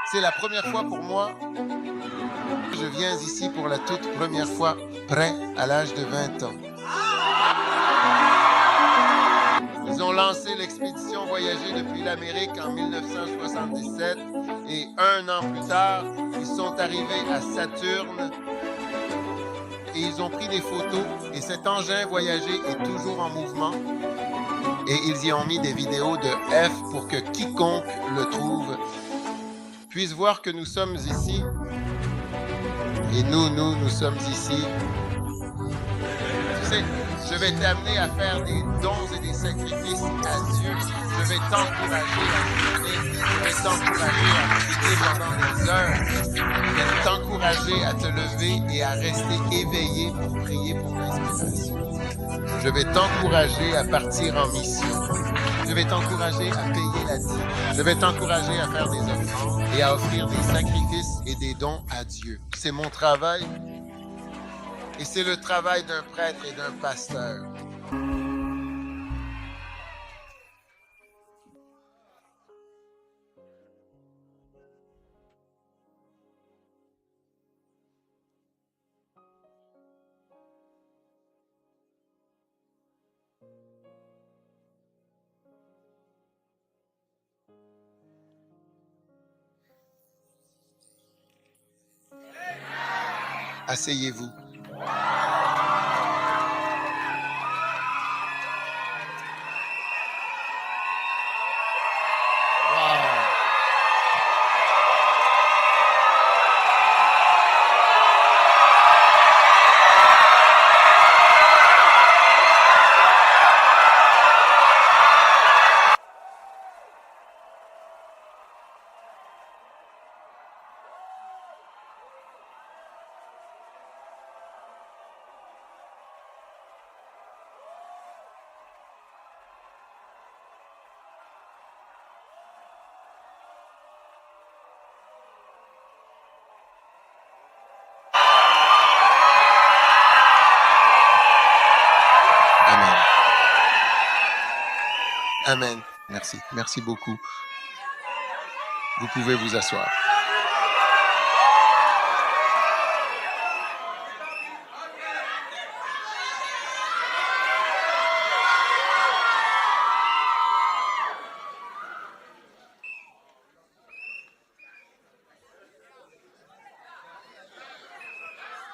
C'est la première fois pour moi. Je viens ici pour la toute première fois, près à l'âge de 20 ans. Ils ont lancé l'expédition Voyager depuis l'Amérique en 1977 et un an plus tard, ils sont arrivés à Saturne et ils ont pris des photos et cet engin Voyager est toujours en mouvement et ils y ont mis des vidéos de F pour que quiconque le trouve puisse voir que nous sommes ici et nous sommes ici. Tu sais, je vais t'amener à faire des dons et des sacrifices à Dieu. Je vais t'encourager à prier. Je vais t'encourager à prier pendant des heures. Je vais t'encourager à te lever et à rester éveillé pour prier pour l'inspiration. Je vais t'encourager à partir en mission. Je vais t'encourager à payer la dîme. Je vais t'encourager à faire des offrandes et à offrir des sacrifices et des dons à Dieu. C'est mon travail. Et c'est le travail d'un prêtre et d'un pasteur. Asseyez-vous. Amen. Amen. Merci. Merci beaucoup. Vous pouvez vous asseoir.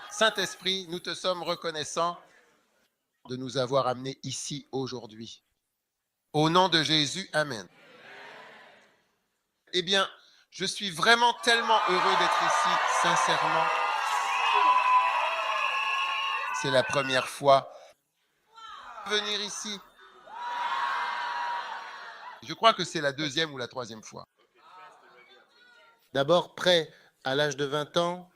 Saint-Esprit, nous te sommes reconnaissants de nous avoir amenés ici aujourd'hui. Au nom de Jésus, Amen. Eh bien, je suis vraiment tellement heureux d'être ici, sincèrement. C'est la première fois venir ici. Je crois que c'est la deuxième ou la troisième fois. D'abord, près à l'âge de 20 ans.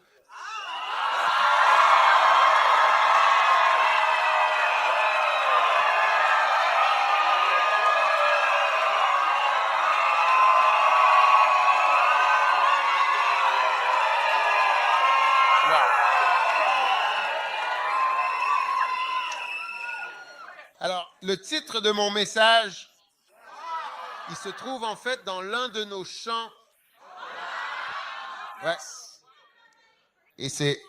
Alors, le titre de mon message, il se trouve en fait dans l'un de nos chants. Ouais. Et c'est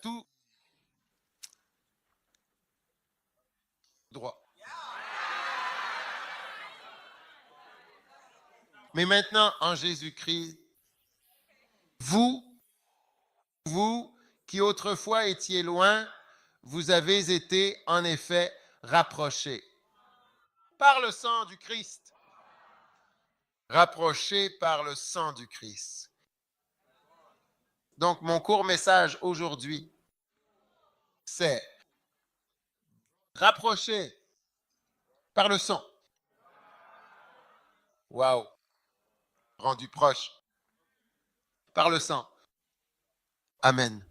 tout droit. Mais maintenant, en Jésus-Christ, vous qui autrefois étiez loin, vous avez été en effet rapprochés par le sang du Christ. Rapprochés par le sang du Christ. Donc, mon court message aujourd'hui, c'est rapprochés par le sang. Waouh! Rendu proche par le sang. Amen.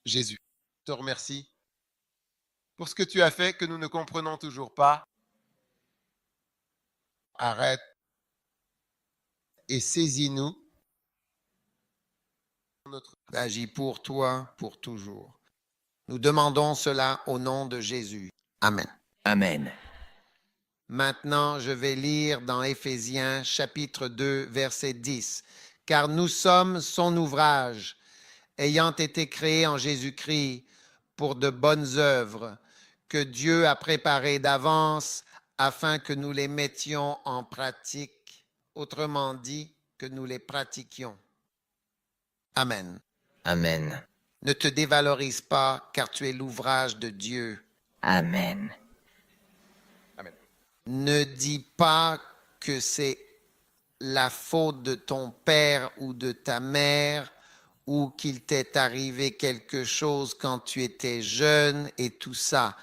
Jésus, je te remercie pour ce que tu as fait que nous ne comprenons toujours pas. Arrête et saisis-nous. Agis pour toi, pour toujours. Nous demandons cela au nom de Jésus. Amen. Amen. Maintenant, je vais lire dans Éphésiens chapitre 2, verset 10. Car nous sommes son ouvrage, ayant été créés en Jésus-Christ pour de bonnes œuvres, que Dieu a préparées d'avance afin que nous les mettions en pratique. Autrement dit, que nous les pratiquions. Amen. Amen. Ne te dévalorise pas, car tu es l'ouvrage de Dieu. Amen. Ne dis pas que c'est la faute de ton père ou de ta mère ou qu'il t'est arrivé quelque chose quand tu étais jeune et tout ça.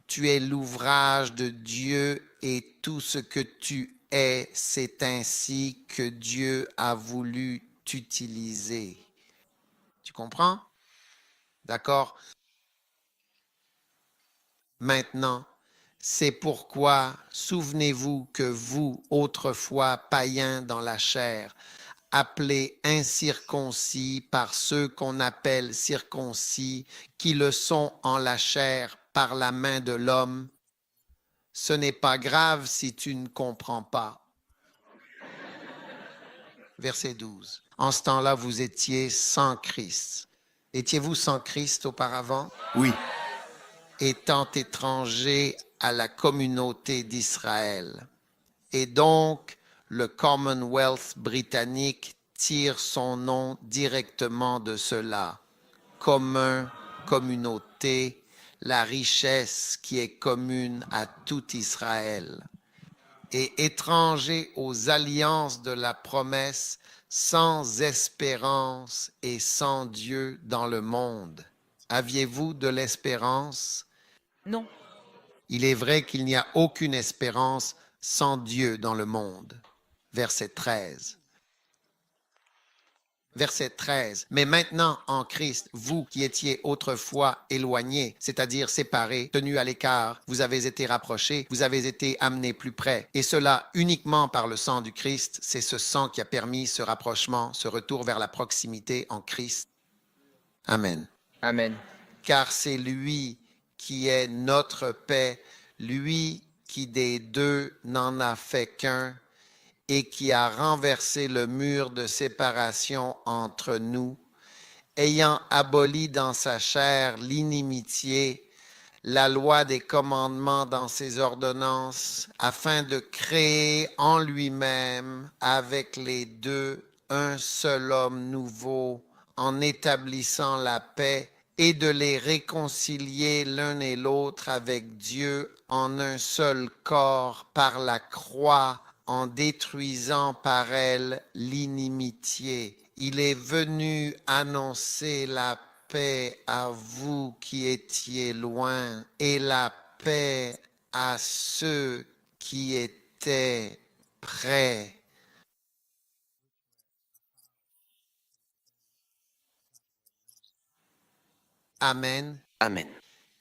Tu es l'ouvrage de Dieu et tout ce que tu es, c'est ainsi que Dieu a voulu t'utiliser. Tu comprends? D'accord? Maintenant, c'est pourquoi, souvenez-vous que vous, autrefois païens dans la chair, appelés incirconcis par ceux qu'on appelle circoncis, qui le sont en la chair par la main de l'homme, ce n'est pas grave si tu ne comprends pas. Verset 12. En ce temps-là, vous étiez sans Christ. Étiez-vous sans Christ auparavant? Oui. Étant étrangers à la communauté d'Israël. Et donc, le Commonwealth britannique tire son nom directement de cela. Commun, communauté, la richesse qui est commune à tout Israël. Et étrangers aux alliances de la promesse, sans espérance et sans Dieu dans le monde. Aviez-vous de l'espérance? Non. Il est vrai qu'il n'y a aucune espérance sans Dieu dans le monde. Verset 13. Verset 13. Mais maintenant, en Christ, vous qui étiez autrefois éloignés, c'est-à-dire séparés, tenus à l'écart, vous avez été rapprochés, vous avez été amenés plus près. Et cela uniquement par le sang du Christ. C'est ce sang qui a permis ce rapprochement, ce retour vers la proximité en Christ. Amen. Amen. Car c'est lui qui est notre paix, lui qui des deux n'en a fait qu'un et qui a renversé le mur de séparation entre nous, ayant aboli dans sa chair l'inimitié, la loi des commandements dans ses ordonnances, afin de créer en lui-même avec les deux un seul homme nouveau, en établissant la paix et de les réconcilier l'un et l'autre avec Dieu en un seul corps par la croix, en détruisant par elle l'inimitié. Il est venu annoncer la paix à vous qui étiez loin et la paix à ceux qui étaient près. Amen. Amen.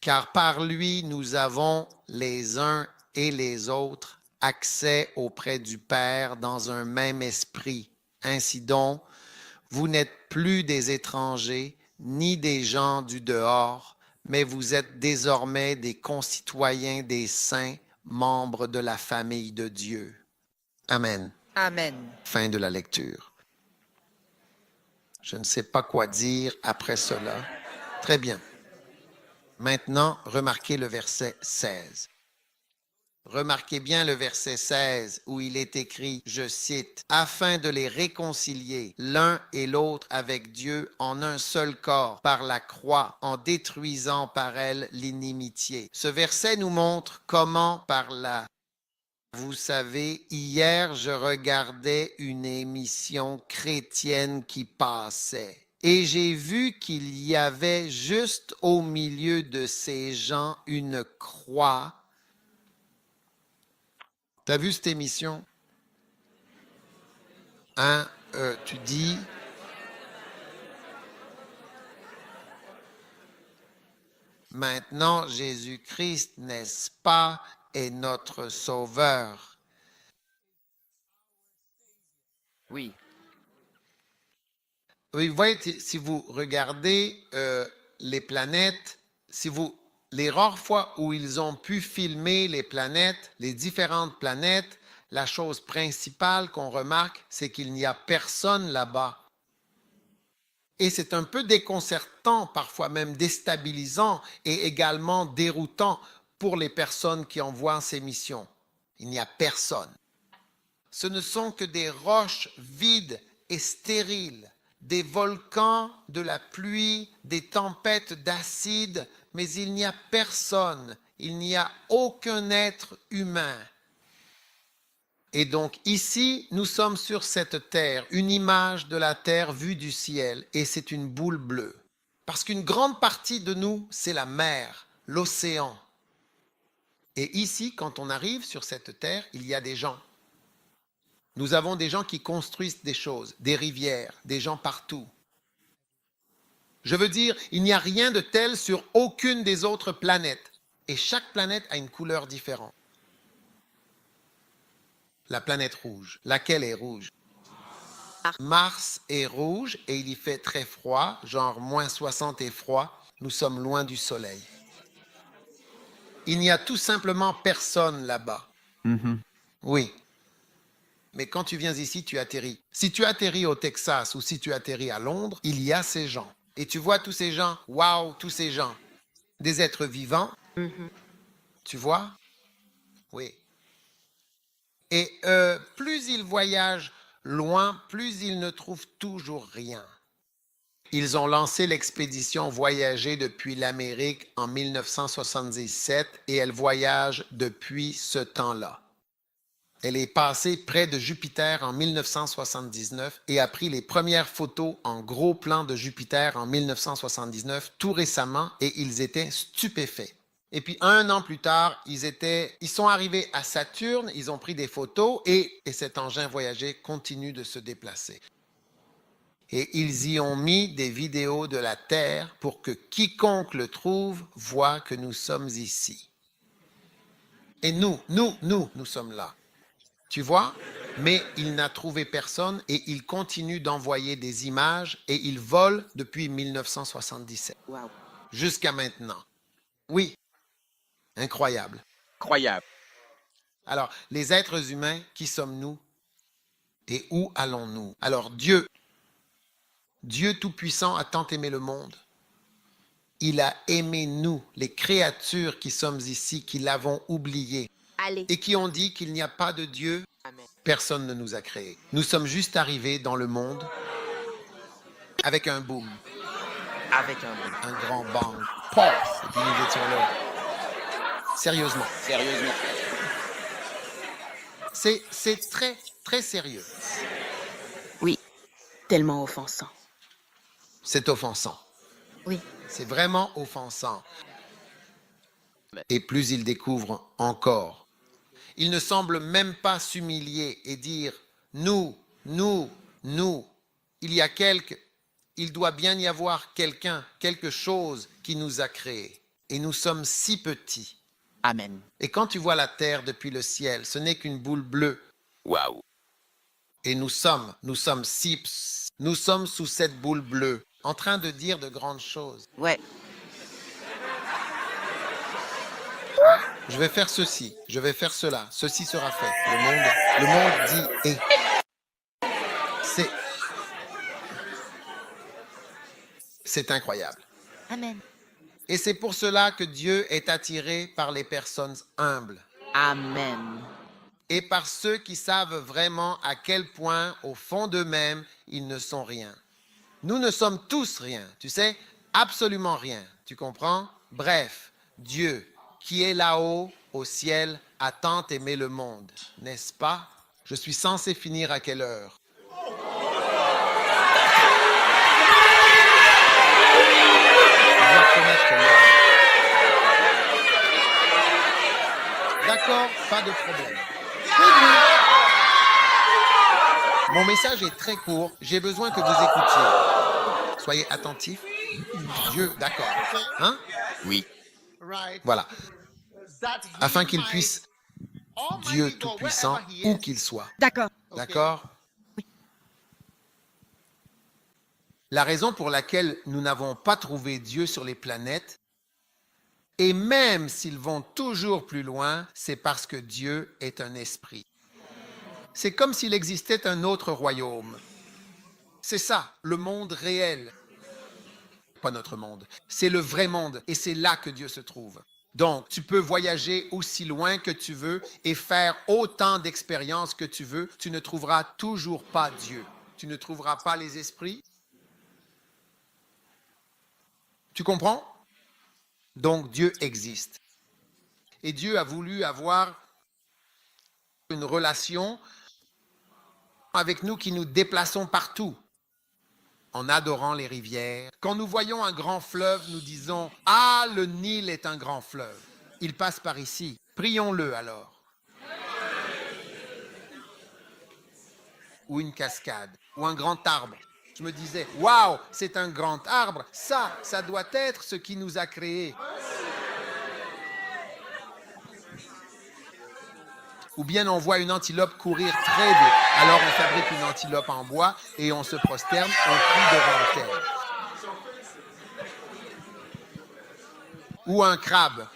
Car par lui, nous avons les uns et les autres accès auprès du Père dans un même esprit. Ainsi donc, vous n'êtes plus des étrangers, ni des gens du dehors, mais vous êtes désormais des concitoyens des saints, membres de la famille de Dieu. Amen. Amen. Fin de la lecture. Je ne sais pas quoi dire après cela. Très bien. Maintenant, remarquez le verset 16. Remarquez bien le verset 16 où il est écrit, je cite, « Afin de les réconcilier l'un et l'autre avec Dieu en un seul corps par la croix, en détruisant par elle l'inimitié. » Ce verset nous montre comment par la... Vous savez, hier, je regardais une émission chrétienne qui passait. Et j'ai vu qu'il y avait juste au milieu de ces gens une croix. T'as vu cette émission? Hein? Tu dis... Maintenant, Jésus-Christ, n'est-ce pas, est notre Sauveur. Oui. Oui, vous voyez, si vous regardez les planètes, si vous les rares fois où ils ont pu filmer les planètes, les différentes planètes, la chose principale qu'on remarque, c'est qu'il n'y a personne là-bas. Et c'est un peu déconcertant, parfois même déstabilisant et également déroutant pour les personnes qui envoient ces missions. Il n'y a personne. Ce ne sont que des roches vides et stériles, des volcans, de la pluie, des tempêtes d'acide, mais il n'y a personne, il n'y a aucun être humain. Et donc ici, nous sommes sur cette terre, une image de la terre vue du ciel, et c'est une boule bleue. Parce qu'une grande partie de nous, c'est la mer, l'océan. Et ici, quand on arrive sur cette terre, il y a des gens. Nous avons des gens qui construisent des choses, des rivières, des gens partout. Je veux dire, il n'y a rien de tel sur aucune des autres planètes. Et chaque planète a une couleur différente. La planète rouge. Laquelle est rouge? Mars est rouge et il y fait très froid, genre moins 60 et froid. Nous sommes loin du soleil. Il n'y a tout simplement personne là-bas. Oui. Mais quand tu viens ici, tu atterris. Si tu atterris au Texas ou si tu atterris à Londres, il y a ces gens. Et tu vois tous ces gens, waouh, tous ces gens. Des êtres vivants. Tu vois? Oui. Et plus ils voyagent loin, plus ils ne trouvent toujours rien. Ils ont lancé l'expédition Voyager depuis l'Amérique en 1977 et elle voyage depuis ce temps-là. Elle est passée près de Jupiter en 1979 et a pris les premières photos en gros plan de Jupiter en 1979, tout récemment, et ils étaient stupéfaits. Et puis 1 an plus tard, ils sont arrivés à Saturne, ils ont pris des photos et cet engin Voyager continue de se déplacer. Et ils y ont mis des vidéos de la Terre pour que quiconque le trouve voit que nous sommes ici. Et nous sommes là. Tu vois? Mais il n'a trouvé personne et il continue d'envoyer des images et il vole depuis 1977. Waouh. Jusqu'à maintenant. Oui. Incroyable. Incroyable. Alors, les êtres humains, qui sommes-nous et où allons-nous? Alors, Dieu Tout-Puissant a tant aimé le monde. Il a aimé nous, les créatures qui sommes ici, qui l'avons oublié Allez. et qui ont dit qu'il n'y a pas de Dieu. Amen. Personne ne nous a créés. Nous sommes juste arrivés dans le monde avec un boom, Avec un bout. un grand bang. Pof! Et puis nous étions là. Sérieusement. Sérieusement. C'est très, très sérieux. Oui, tellement offensant. C'est offensant. Oui. C'est vraiment offensant. Et plus il découvre encore, il ne semble même pas s'humilier et dire « nous ». Il doit bien y avoir quelqu'un, quelque chose qui nous a créés. Et nous sommes si petits. Amen. Et quand tu vois la terre depuis le ciel, ce n'est qu'une boule bleue. Waouh. Et nous sommes sous cette boule bleue, en train de dire de grandes choses. Ouais. Je vais faire ceci, je vais faire cela, ceci sera fait. Le monde dit et. C'est incroyable. Amen. Et c'est pour cela que Dieu est attiré par les personnes humbles Amen. et par ceux qui savent vraiment à quel point, au fond d'eux-mêmes, ils ne sont rien. Nous ne sommes tous rien, tu sais, absolument rien, tu comprends? Bref, Dieu, qui est là-haut, au ciel, a tant aimé le monde, n'est-ce pas? Je suis censé finir à quelle heure? Je dois connaître l'heure. D'accord, pas de problème. Mon message est très court, j'ai besoin que vous écoutiez. Soyez attentifs. Dieu, d'accord. Hein? Oui. Voilà. Afin qu'il puisse, Dieu Tout-Puissant, où qu'il soit. D'accord. D'accord? La raison pour laquelle nous n'avons pas trouvé Dieu sur les planètes, Et même s'ils vont toujours plus loin, c'est parce que Dieu est un esprit. C'est comme s'il existait un autre royaume. C'est ça, le monde réel. Pas notre monde. C'est le vrai monde et c'est là que Dieu se trouve. Donc, tu peux voyager aussi loin que tu veux et faire autant d'expériences que tu veux. Tu ne trouveras toujours pas Dieu. Tu ne trouveras pas les esprits. Tu comprends? Donc, Dieu existe. Et Dieu a voulu avoir une relation avec nous qui nous déplaçons partout, en adorant les rivières. Quand nous voyons un grand fleuve, nous disons « Ah, le Nil est un grand fleuve. Il passe par ici. Prions-le alors. » Ou une cascade, ou un grand arbre. Je me disais « Waouh, c'est un grand arbre. Ça doit être ce qui nous a créés. » Ou bien on voit une antilope courir très vite. Alors on fabrique une antilope en bois et on se prosterne, on prie devant elle. Ou un crabe.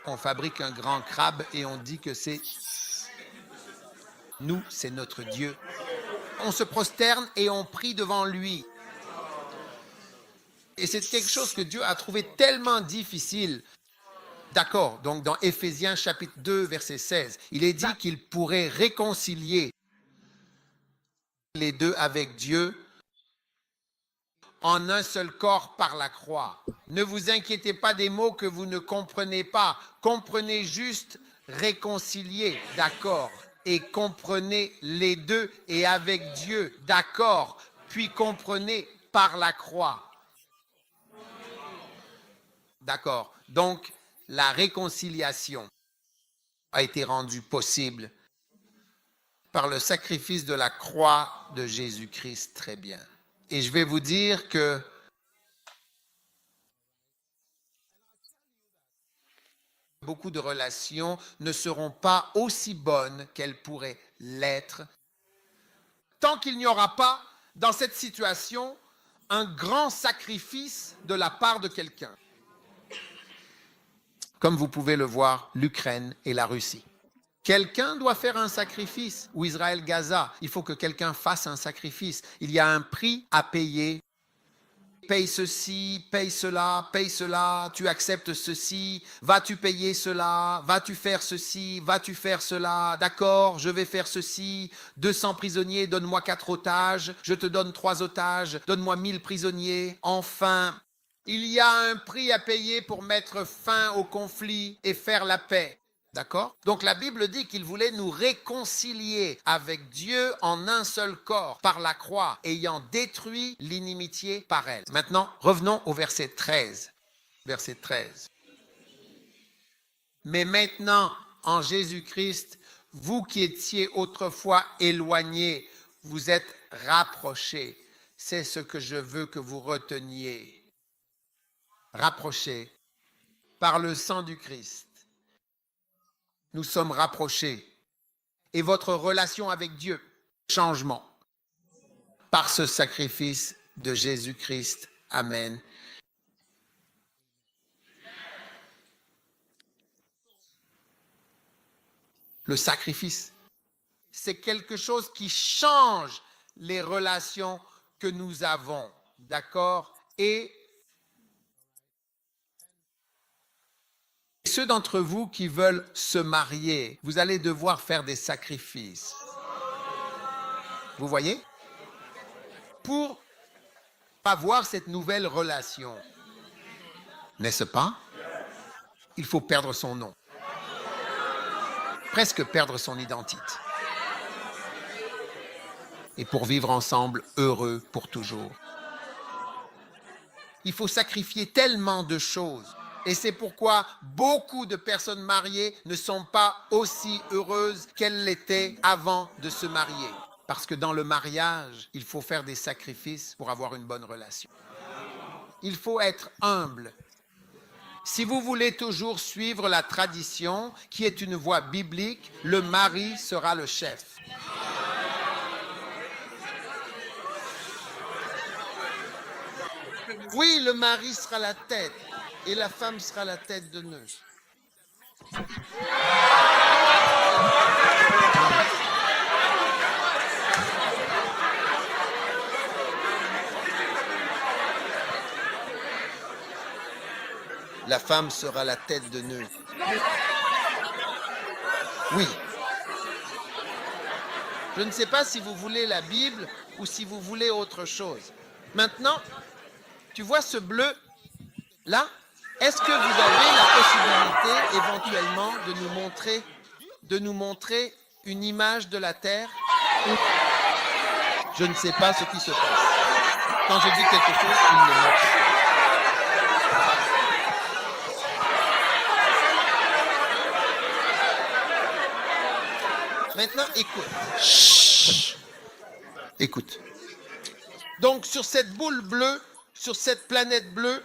On fabrique un grand crabe et on dit que c'est nous, c'est notre Dieu. On se prosterne et on prie devant lui. Et c'est quelque chose que Dieu a trouvé tellement difficile. D'accord, donc dans Éphésiens chapitre 2, verset 16, il est dit qu'il pourrait réconcilier les deux avec Dieu en un seul corps par la croix. Ne vous inquiétez pas des mots que vous ne comprenez pas. Comprenez juste réconcilier, d'accord, et comprenez les deux et avec Dieu, d'accord, puis comprenez par la croix. D'accord, donc la réconciliation a été rendue possible par le sacrifice de la croix de Jésus-Christ, très bien. Et je vais vous dire que beaucoup de relations ne seront pas aussi bonnes qu'elles pourraient l'être tant qu'il n'y aura pas dans cette situation un grand sacrifice de la part de quelqu'un. Comme vous pouvez le voir, l'Ukraine et la Russie. Quelqu'un doit faire un sacrifice. Ou Israël-Gaza, il faut que quelqu'un fasse un sacrifice. Il y a un prix à payer. Paye ceci, paye cela, tu acceptes ceci, vas-tu payer cela, vas-tu faire ceci, vas-tu faire cela, d'accord, je vais faire ceci, 200 prisonniers, donne-moi 4 otages, je te donne 3 otages, donne-moi 1000 prisonniers, enfin... Il y a un prix à payer pour mettre fin au conflit et faire la paix. D'accord? Donc la Bible dit qu'il voulait nous réconcilier avec Dieu en un seul corps par la croix, ayant détruit l'inimitié par elle. Maintenant, revenons au verset 13. Verset 13. Mais maintenant, en Jésus-Christ, vous qui étiez autrefois éloignés, vous êtes rapprochés. C'est ce que je veux que vous reteniez. Rapprochés par le sang du Christ. Nous sommes rapprochés. Et votre relation avec Dieu, changement. Par ce sacrifice de Jésus-Christ. Amen. Le sacrifice, c'est quelque chose qui change les relations que nous avons. D'accord? Et ceux d'entre vous qui veulent se marier, vous allez devoir faire des sacrifices. Vous voyez? Pour avoir cette nouvelle relation. N'est-ce pas? Il faut perdre son nom. Presque perdre son identité. Et pour vivre ensemble, heureux pour toujours. Il faut sacrifier tellement de choses. Et c'est pourquoi beaucoup de personnes mariées ne sont pas aussi heureuses qu'elles l'étaient avant de se marier. Parce que dans le mariage, il faut faire des sacrifices pour avoir une bonne relation. Il faut être humble. Si vous voulez toujours suivre la tradition, qui est une voie biblique, le mari sera le chef. Oui, le mari sera la tête. et la femme sera la tête de nœud. La femme sera la tête de nœud. Oui. Je ne sais pas si vous voulez la Bible ou si vous voulez autre chose. Maintenant, tu vois ce bleu là? Est-ce que vous avez la possibilité éventuellement de nous montrer une image de la Terre? Je ne sais pas ce qui se passe. Quand je dis quelque chose, il ne montre pas. Maintenant, écoute. Chut. Écoute. Donc, sur cette boule bleue, sur cette planète bleue,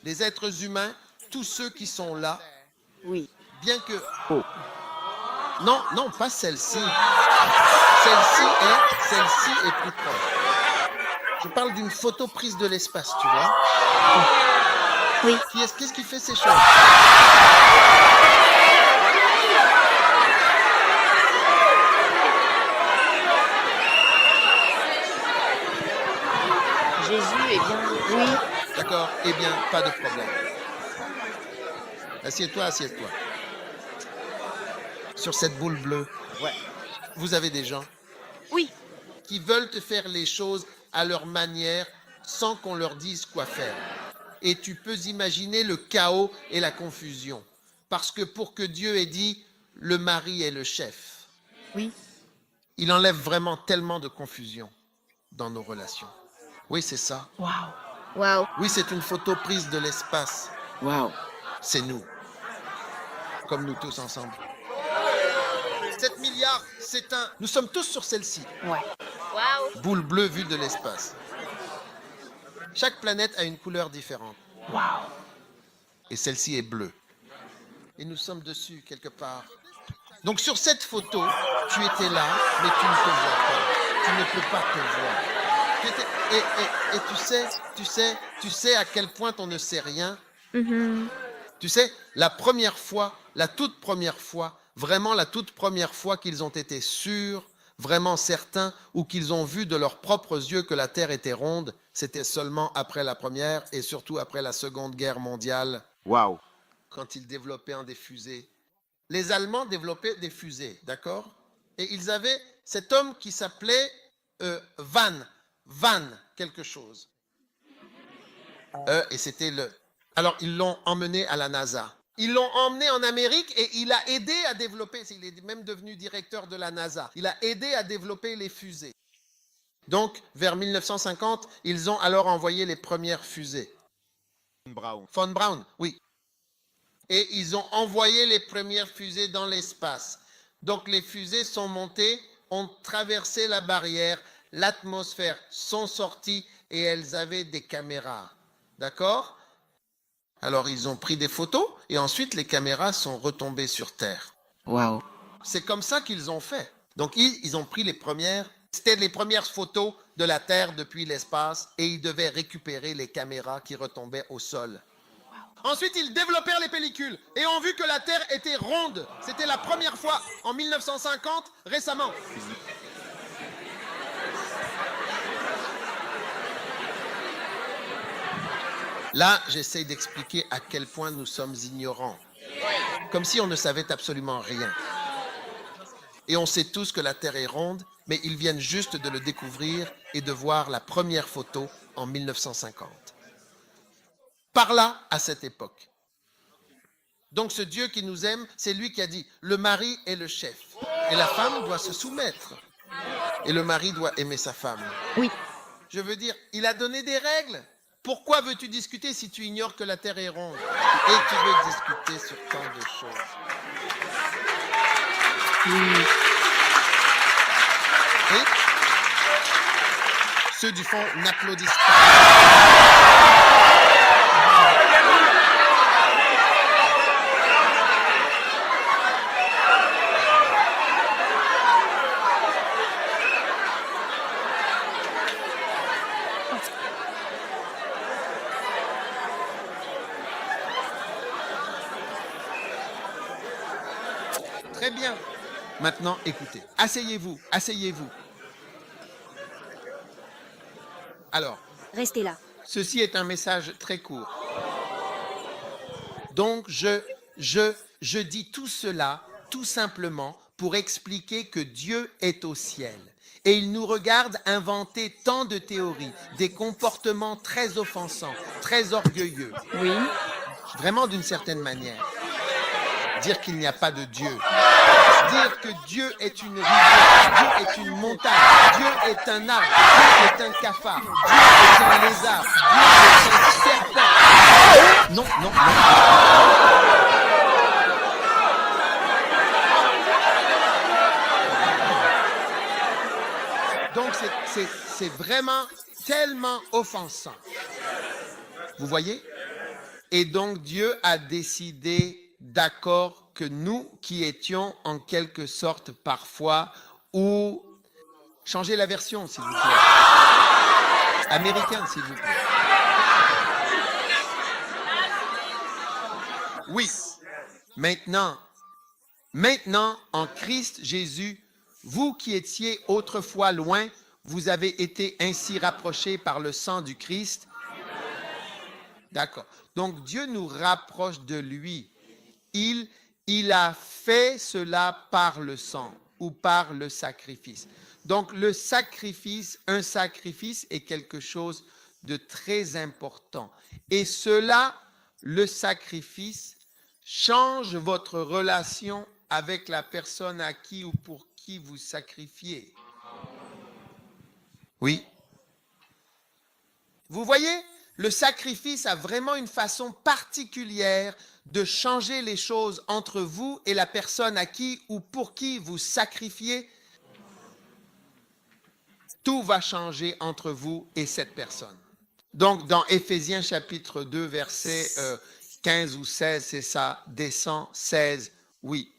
les êtres humains, tous ceux qui sont là, Oui. bien que... Oh. Non, non, pas celle-ci. Celle-ci est plus proche. Je parle d'une photo prise de l'espace, tu vois. Oui. Qu'est-ce qui fait ces choses? Jésus, eh bien, oui. D'accord, eh bien, pas de problème. Assieds-toi, assieds-toi. Sur cette boule bleue, Ouais. vous avez des gens Oui. qui veulent te faire les choses à leur manière sans qu'on leur dise quoi faire. Et tu peux imaginer le chaos et la confusion. Parce que pour que Dieu ait dit « le mari est le chef », Oui. il enlève vraiment tellement de confusion dans nos relations. Oui, c'est ça. Waouh. Waouh. Oui, c'est une photo prise de l'espace. Wow. C'est nous. Comme nous tous ensemble. 7 milliards, c'est un... Nous sommes tous sur celle-ci. Ouais. Waouh. Boule bleue vue de l'espace. Chaque planète a une couleur différente. Waouh. Et celle-ci est bleue. Et nous sommes dessus, quelque part. Donc sur cette photo, tu étais là, mais tu ne te vois pas. Tu ne peux pas te voir. Et tu sais à quel point on ne sait rien. Tu sais, la toute première fois, vraiment la toute première fois qu'ils ont été sûrs, vraiment certains, ou qu'ils ont vu de leurs propres yeux que la Terre était ronde, c'était seulement après la Première et surtout après la Seconde Guerre mondiale, Wow. quand ils développaient des fusées. Les Allemands développaient des fusées, d'accord? Et ils avaient cet homme qui s'appelait Van quelque chose. Et c'était le... Alors, ils l'ont emmené à la NASA. Ils l'ont emmené en Amérique et il a aidé à développer, il est même devenu directeur de la NASA, il a aidé à développer les fusées. Donc, vers 1950, ils ont alors envoyé les premières fusées. Von Braun, oui. Et ils ont envoyé les premières fusées dans l'espace. Donc, les fusées sont montées, ont traversé la barrière, l'atmosphère, sont sorties et elles avaient des caméras. D'accord? Alors, ils ont pris des photos et ensuite, les caméras sont retombées sur Terre. Wow. C'est comme ça qu'ils ont fait. Donc, ils ont pris les premières... C'était les premières photos de la Terre depuis l'espace et ils devaient récupérer les caméras qui retombaient au sol. Ensuite, ils développèrent les pellicules et ont vu que la Terre était ronde. C'était la première fois en 1950, récemment. Là, j'essaie d'expliquer à quel point nous sommes ignorants. Comme si on ne savait absolument rien. Et on sait tous que la Terre est ronde, mais ils viennent juste de le découvrir et de voir la première photo en 1950. Par là, à cette époque. Donc ce Dieu qui nous aime, c'est lui qui a dit, le mari est le chef. Et la femme doit se soumettre. Et le mari doit aimer sa femme. Oui. Je veux dire, il a donné des règles. Pourquoi veux-tu discuter si tu ignores que la Terre est ronde? Et tu veux discuter sur tant de choses. Et ceux du fond n'applaudissent pas. Maintenant, écoutez. Asseyez-vous, asseyez-vous. Alors, Restez là. ceci est un message très court. Donc, je dis tout cela tout simplement pour expliquer que Dieu est au ciel. Et il nous regarde inventer tant de théories, des comportements très offensants, très orgueilleux. Oui. Vraiment d'une certaine manière. Dire qu'il n'y a pas de Dieu. Dire que Dieu est une rivière, Dieu est une montagne, Dieu est un arbre, Dieu est un cafard, Dieu est un lézard, Dieu est un serpent. Non, non, non. Donc c'est vraiment tellement offensant. Vous voyez? Et donc Dieu a décidé, d'accord, que nous qui étions en quelque sorte parfois, ou changez la version s'il vous plaît, américain s'il vous plaît. Oui, maintenant en Christ Jésus, vous qui étiez autrefois loin, vous avez été ainsi rapprochés par le sang du Christ. D'accord. Donc Dieu nous rapproche de lui. Il a fait cela par le sang ou par le sacrifice. Donc le sacrifice, un sacrifice est quelque chose de très important. Et cela, le sacrifice, change votre relation avec la personne à qui ou pour qui vous sacrifiez. Oui. Vous voyez, le sacrifice a vraiment une façon particulière de changer les choses entre vous et la personne à qui ou pour qui vous sacrifiez. Tout va changer entre vous et cette personne. Donc, dans Éphésiens chapitre 2, verset 15 ou 16, c'est ça, descend 16, oui.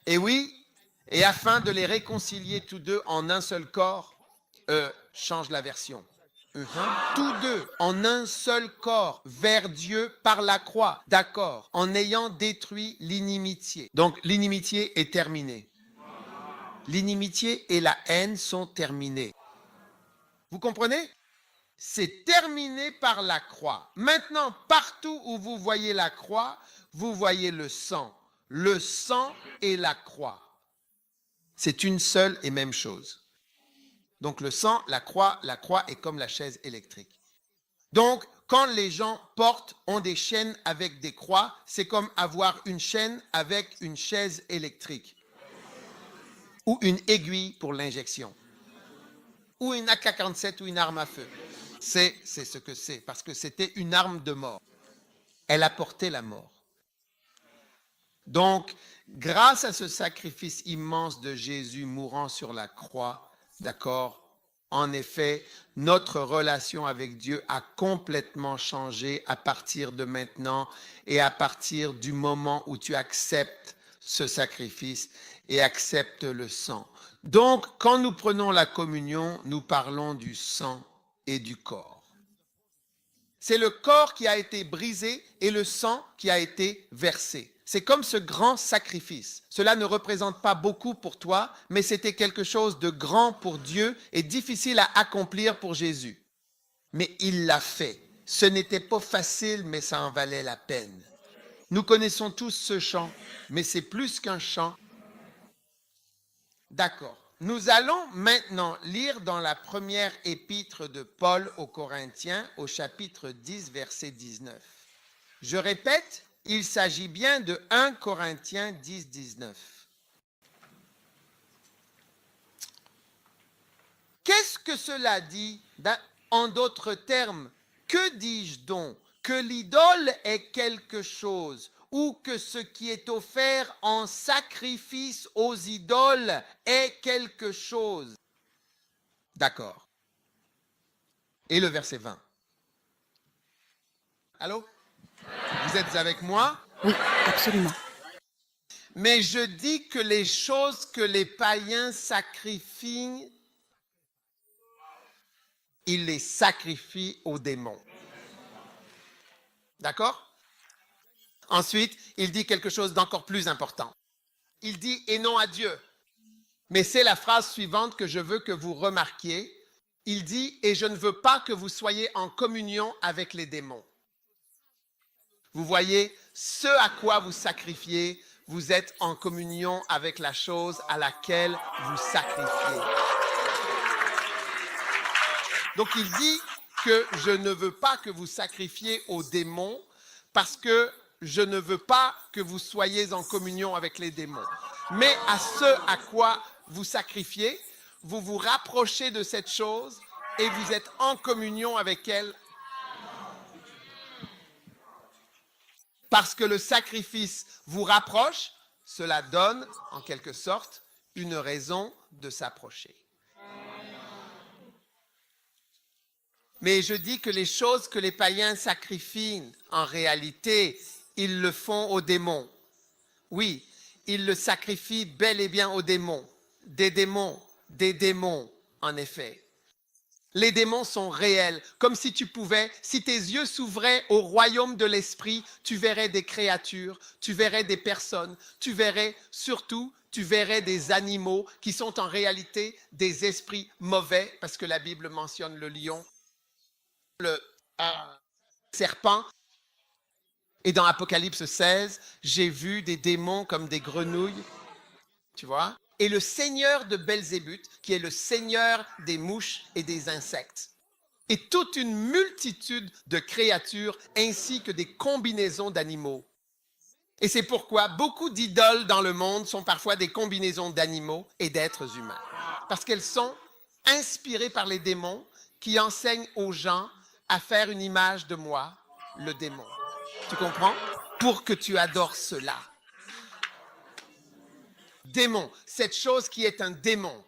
Et oui, et afin de les réconcilier tous deux en un seul corps, change la version. Tous deux en un seul corps vers Dieu par la croix, d'accord, en ayant détruit l'inimitié. Donc l'inimitié est terminée. L'inimitié et la haine sont terminées. Vous comprenez? C'est terminé par la croix. Maintenant, partout où vous voyez la croix, vous voyez le sang. Le sang et la croix. C'est une seule et même chose. Donc le sang, la croix est comme la chaise électrique. Donc, quand les gens ont des chaînes avec des croix, c'est comme avoir une chaîne avec une chaise électrique. Ou une aiguille pour l'injection. Ou une AK-47 ou une arme à feu. C'est ce que c'est, parce que c'était une arme de mort. Elle apportait la mort. Donc, grâce à ce sacrifice immense de Jésus mourant sur la croix, d'accord, en effet, notre relation avec Dieu a complètement changé à partir de maintenant et à partir du moment où tu acceptes ce sacrifice et acceptes le sang. Donc, quand nous prenons la communion, nous parlons du sang et du corps. C'est le corps qui a été brisé et le sang qui a été versé. C'est comme ce grand sacrifice. Cela ne représente pas beaucoup pour toi, mais c'était quelque chose de grand pour Dieu et difficile à accomplir pour Jésus. Mais il l'a fait. Ce n'était pas facile, mais ça en valait la peine. Nous connaissons tous ce chant, mais c'est plus qu'un chant. D'accord. Nous allons maintenant lire dans la première épître de Paul aux Corinthiens, au chapitre 10, verset 19. Je répète, il s'agit bien de 1 Corinthiens 10, 19. Qu'est-ce que cela dit? En d'autres termes, que dis-je donc? Que l'idole est quelque chose ou que ce qui est offert en sacrifice aux idoles est quelque chose? D'accord. Et le verset 20. Allô? Vous êtes avec moi? Oui, absolument. Mais je dis que les choses que les païens sacrifient, ils les sacrifient aux démons. D'accord? Ensuite, il dit quelque chose d'encore plus important. il dit « et non à Dieu ». Mais c'est la phrase suivante que je veux que vous remarquiez. Il dit « et je ne veux pas que vous soyez en communion avec les démons ». Vous voyez, ce à quoi vous sacrifiez, vous êtes en communion avec la chose à laquelle vous sacrifiez. Donc il dit que je ne veux pas que vous sacrifiez aux démons parce que je ne veux pas que vous soyez en communion avec les démons. Mais à ce à quoi vous sacrifiez, vous vous rapprochez de cette chose et vous êtes en communion avec elle. Parce que le sacrifice vous rapproche, cela donne, en quelque sorte, une raison de s'approcher. Mais je dis que les choses que les païens sacrifient, en réalité, ils le font aux démons. Oui, ils le sacrifient bel et bien aux démons. Des démons, en effet. Les démons sont réels, comme si tu pouvais, si tes yeux s'ouvraient au royaume de l'esprit, tu verrais des créatures, tu verrais des personnes, tu verrais surtout, tu verrais des animaux qui sont en réalité des esprits mauvais, parce que la Bible mentionne le lion, le serpent. Et dans Apocalypse 16, j'ai vu des démons comme des grenouilles, tu vois? Et le seigneur de Belzébuth, qui est le seigneur des mouches et des insectes. Et toute une multitude de créatures ainsi que des combinaisons d'animaux. Et c'est pourquoi beaucoup d'idoles dans le monde sont parfois des combinaisons d'animaux et d'êtres humains. Parce qu'elles sont inspirées par les démons qui enseignent aux gens à faire une image de moi, le démon. Tu comprends? Pour que tu adores cela. Démon, cette chose qui est un démon.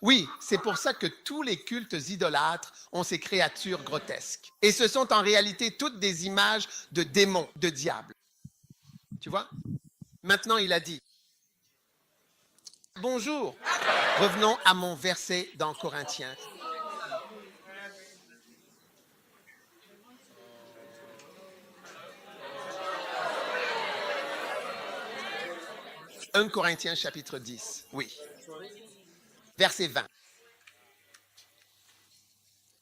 Oui, c'est pour ça que tous les cultes idolâtres ont ces créatures grotesques. Et ce sont en réalité toutes des images de démons, de diables. Tu vois? Maintenant, il a dit, bonjour. Revenons à mon verset dans Corinthiens. « 1 Corinthiens chapitre 10, oui. Verset 20.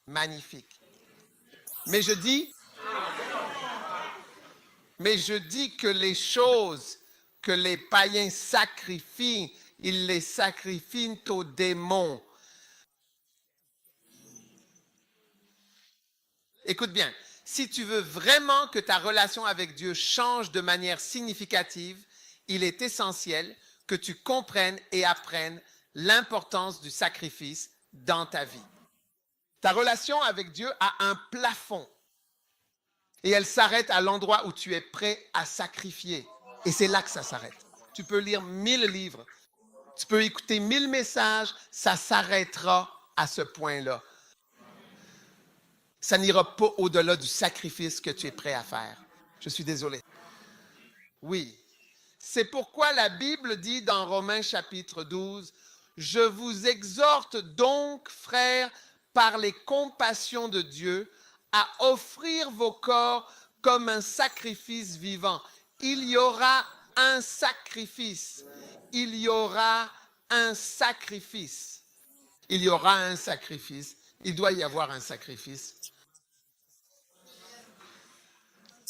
Magnifique. Mais je dis que les choses que les païens sacrifient, ils les sacrifient aux démons. Écoute bien, si tu veux vraiment que ta relation avec Dieu change de manière significative, il est essentiel que tu comprennes et apprennes l'importance du sacrifice dans ta vie. Ta relation avec Dieu a un plafond et elle s'arrête à l'endroit où tu es prêt à sacrifier. Et c'est là que ça s'arrête. Tu peux lire 1000 livres, tu peux écouter 1000 messages, ça s'arrêtera à ce point-là. Ça n'ira pas au-delà du sacrifice que tu es prêt à faire. Je suis désolé. Oui. C'est pourquoi la Bible dit dans Romains chapitre 12, « Je vous exhorte donc, frères, par les compassions de Dieu, à offrir vos corps comme un sacrifice vivant. » Il y aura un sacrifice. Il y aura un sacrifice. Il y aura un sacrifice. Il doit y avoir un sacrifice.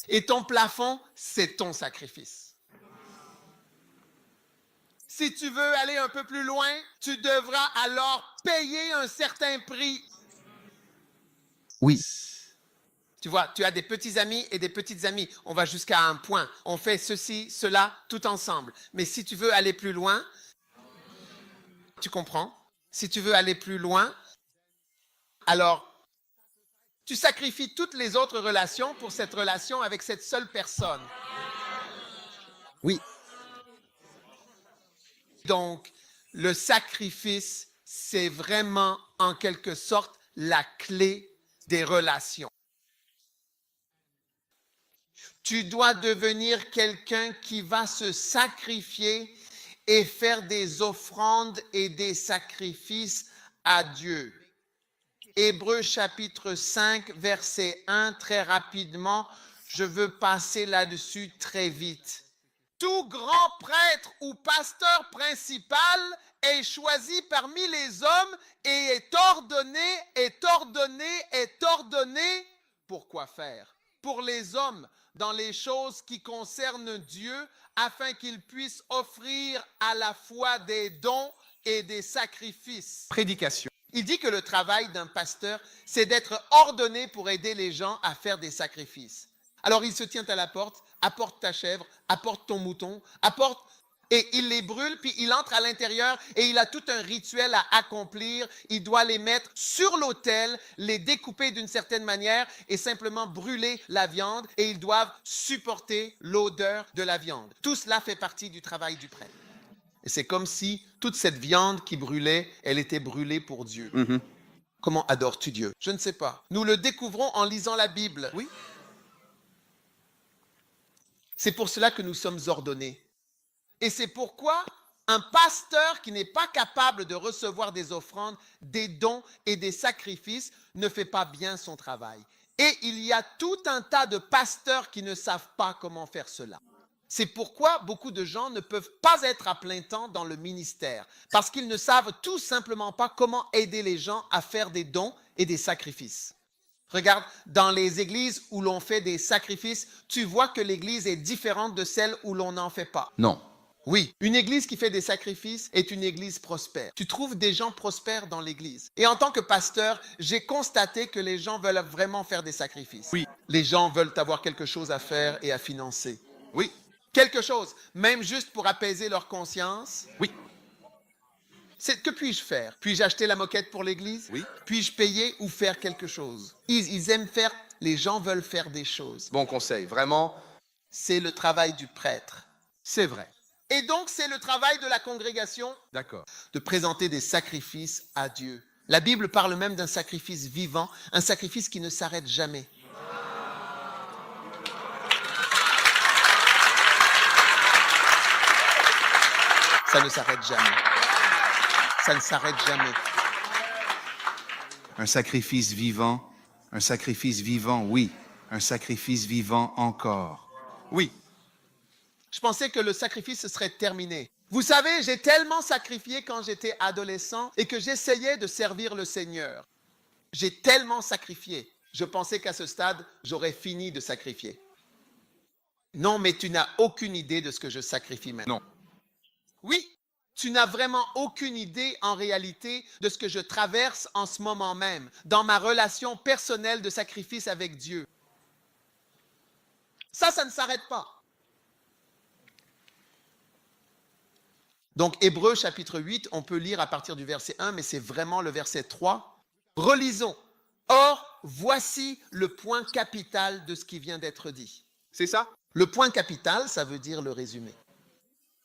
Et ton plafond, c'est ton sacrifice. Si tu veux aller un peu plus loin, tu devras alors payer un certain prix. Oui. Tu vois, tu as des petits amis et des petites amies. On va jusqu'à un point. On fait ceci, cela, tout ensemble. Mais si tu veux aller plus loin, tu comprends? Si tu veux aller plus loin, alors tu sacrifies toutes les autres relations pour cette relation avec cette seule personne. Oui. Donc, le sacrifice, c'est vraiment en quelque sorte la clé des relations. Tu dois devenir quelqu'un qui va se sacrifier et faire des offrandes et des sacrifices à Dieu. Hébreux chapitre 5, verset 1, très rapidement, je veux passer là-dessus très vite. tout grand prêtre ou pasteur principal est choisi parmi les hommes et est ordonné. Pour quoi faire? Pour les hommes, dans les choses qui concernent Dieu, afin qu'ils puissent offrir à la fois des dons et des sacrifices. Prédication. Il dit que le travail d'un pasteur, c'est d'être ordonné pour aider les gens à faire des sacrifices. Alors il se tient à la porte, apporte ta chèvre, apporte ton mouton, apporte, et il les brûle, puis il entre à l'intérieur et il a tout un rituel à accomplir. Il doit les mettre sur l'autel, les découper d'une certaine manière et simplement brûler la viande, et ils doivent supporter l'odeur de la viande. Tout cela fait partie du travail du prêtre. Et c'est comme si toute cette viande qui brûlait, elle était brûlée pour Dieu. Comment adores-tu Dieu? Je ne sais pas. Nous le découvrons en lisant la Bible. Oui. C'est pour cela que nous sommes ordonnés. Et c'est pourquoi un pasteur qui n'est pas capable de recevoir des offrandes, des dons et des sacrifices ne fait pas bien son travail. Et il y a tout un tas de pasteurs qui ne savent pas comment faire cela. C'est pourquoi beaucoup de gens ne peuvent pas être à plein temps dans le ministère, parce qu'ils ne savent tout simplement pas comment aider les gens à faire des dons et des sacrifices. Regarde, dans les églises où l'on fait des sacrifices, tu vois que l'église est différente de celle où l'on n'en fait pas. Non. Oui, une église qui fait des sacrifices est une église prospère. Tu trouves des gens prospères dans l'église. Et en tant que pasteur, j'ai constaté que les gens veulent vraiment faire des sacrifices. Oui. Les gens veulent avoir quelque chose à faire et à financer. Oui. Quelque chose, même juste pour apaiser leur conscience. Oui. Que puis-je faire? Puis-je acheter la moquette pour l'église? Oui. Puis-je payer ou faire quelque chose? Ils aiment faire, les gens veulent faire des choses. Bon conseil, vraiment. C'est le travail du prêtre. C'est vrai. Et donc, c'est le travail de la congrégation D'accord. de présenter des sacrifices à Dieu. La Bible parle même d'un sacrifice vivant, un sacrifice qui ne s'arrête jamais. Ça ne s'arrête jamais. Ça ne s'arrête jamais. Un sacrifice vivant, oui. Un sacrifice vivant encore. Oui. Je pensais que le sacrifice serait terminé. Vous savez, j'ai tellement sacrifié quand j'étais adolescent et que j'essayais de servir le Seigneur. J'ai tellement sacrifié. Je pensais qu'à ce stade, j'aurais fini de sacrifier. Non, mais tu n'as aucune idée de ce que je sacrifie maintenant. Non. Oui, tu n'as vraiment aucune idée en réalité de ce que je traverse en ce moment même, dans ma relation personnelle de sacrifice avec Dieu. Ça ne s'arrête pas. Donc, Hébreux chapitre 8, on peut lire à partir du verset 1, mais c'est vraiment le verset 3. Relisons. Or, voici le point capital de ce qui vient d'être dit. C'est ça? Le point capital, ça veut dire le résumé.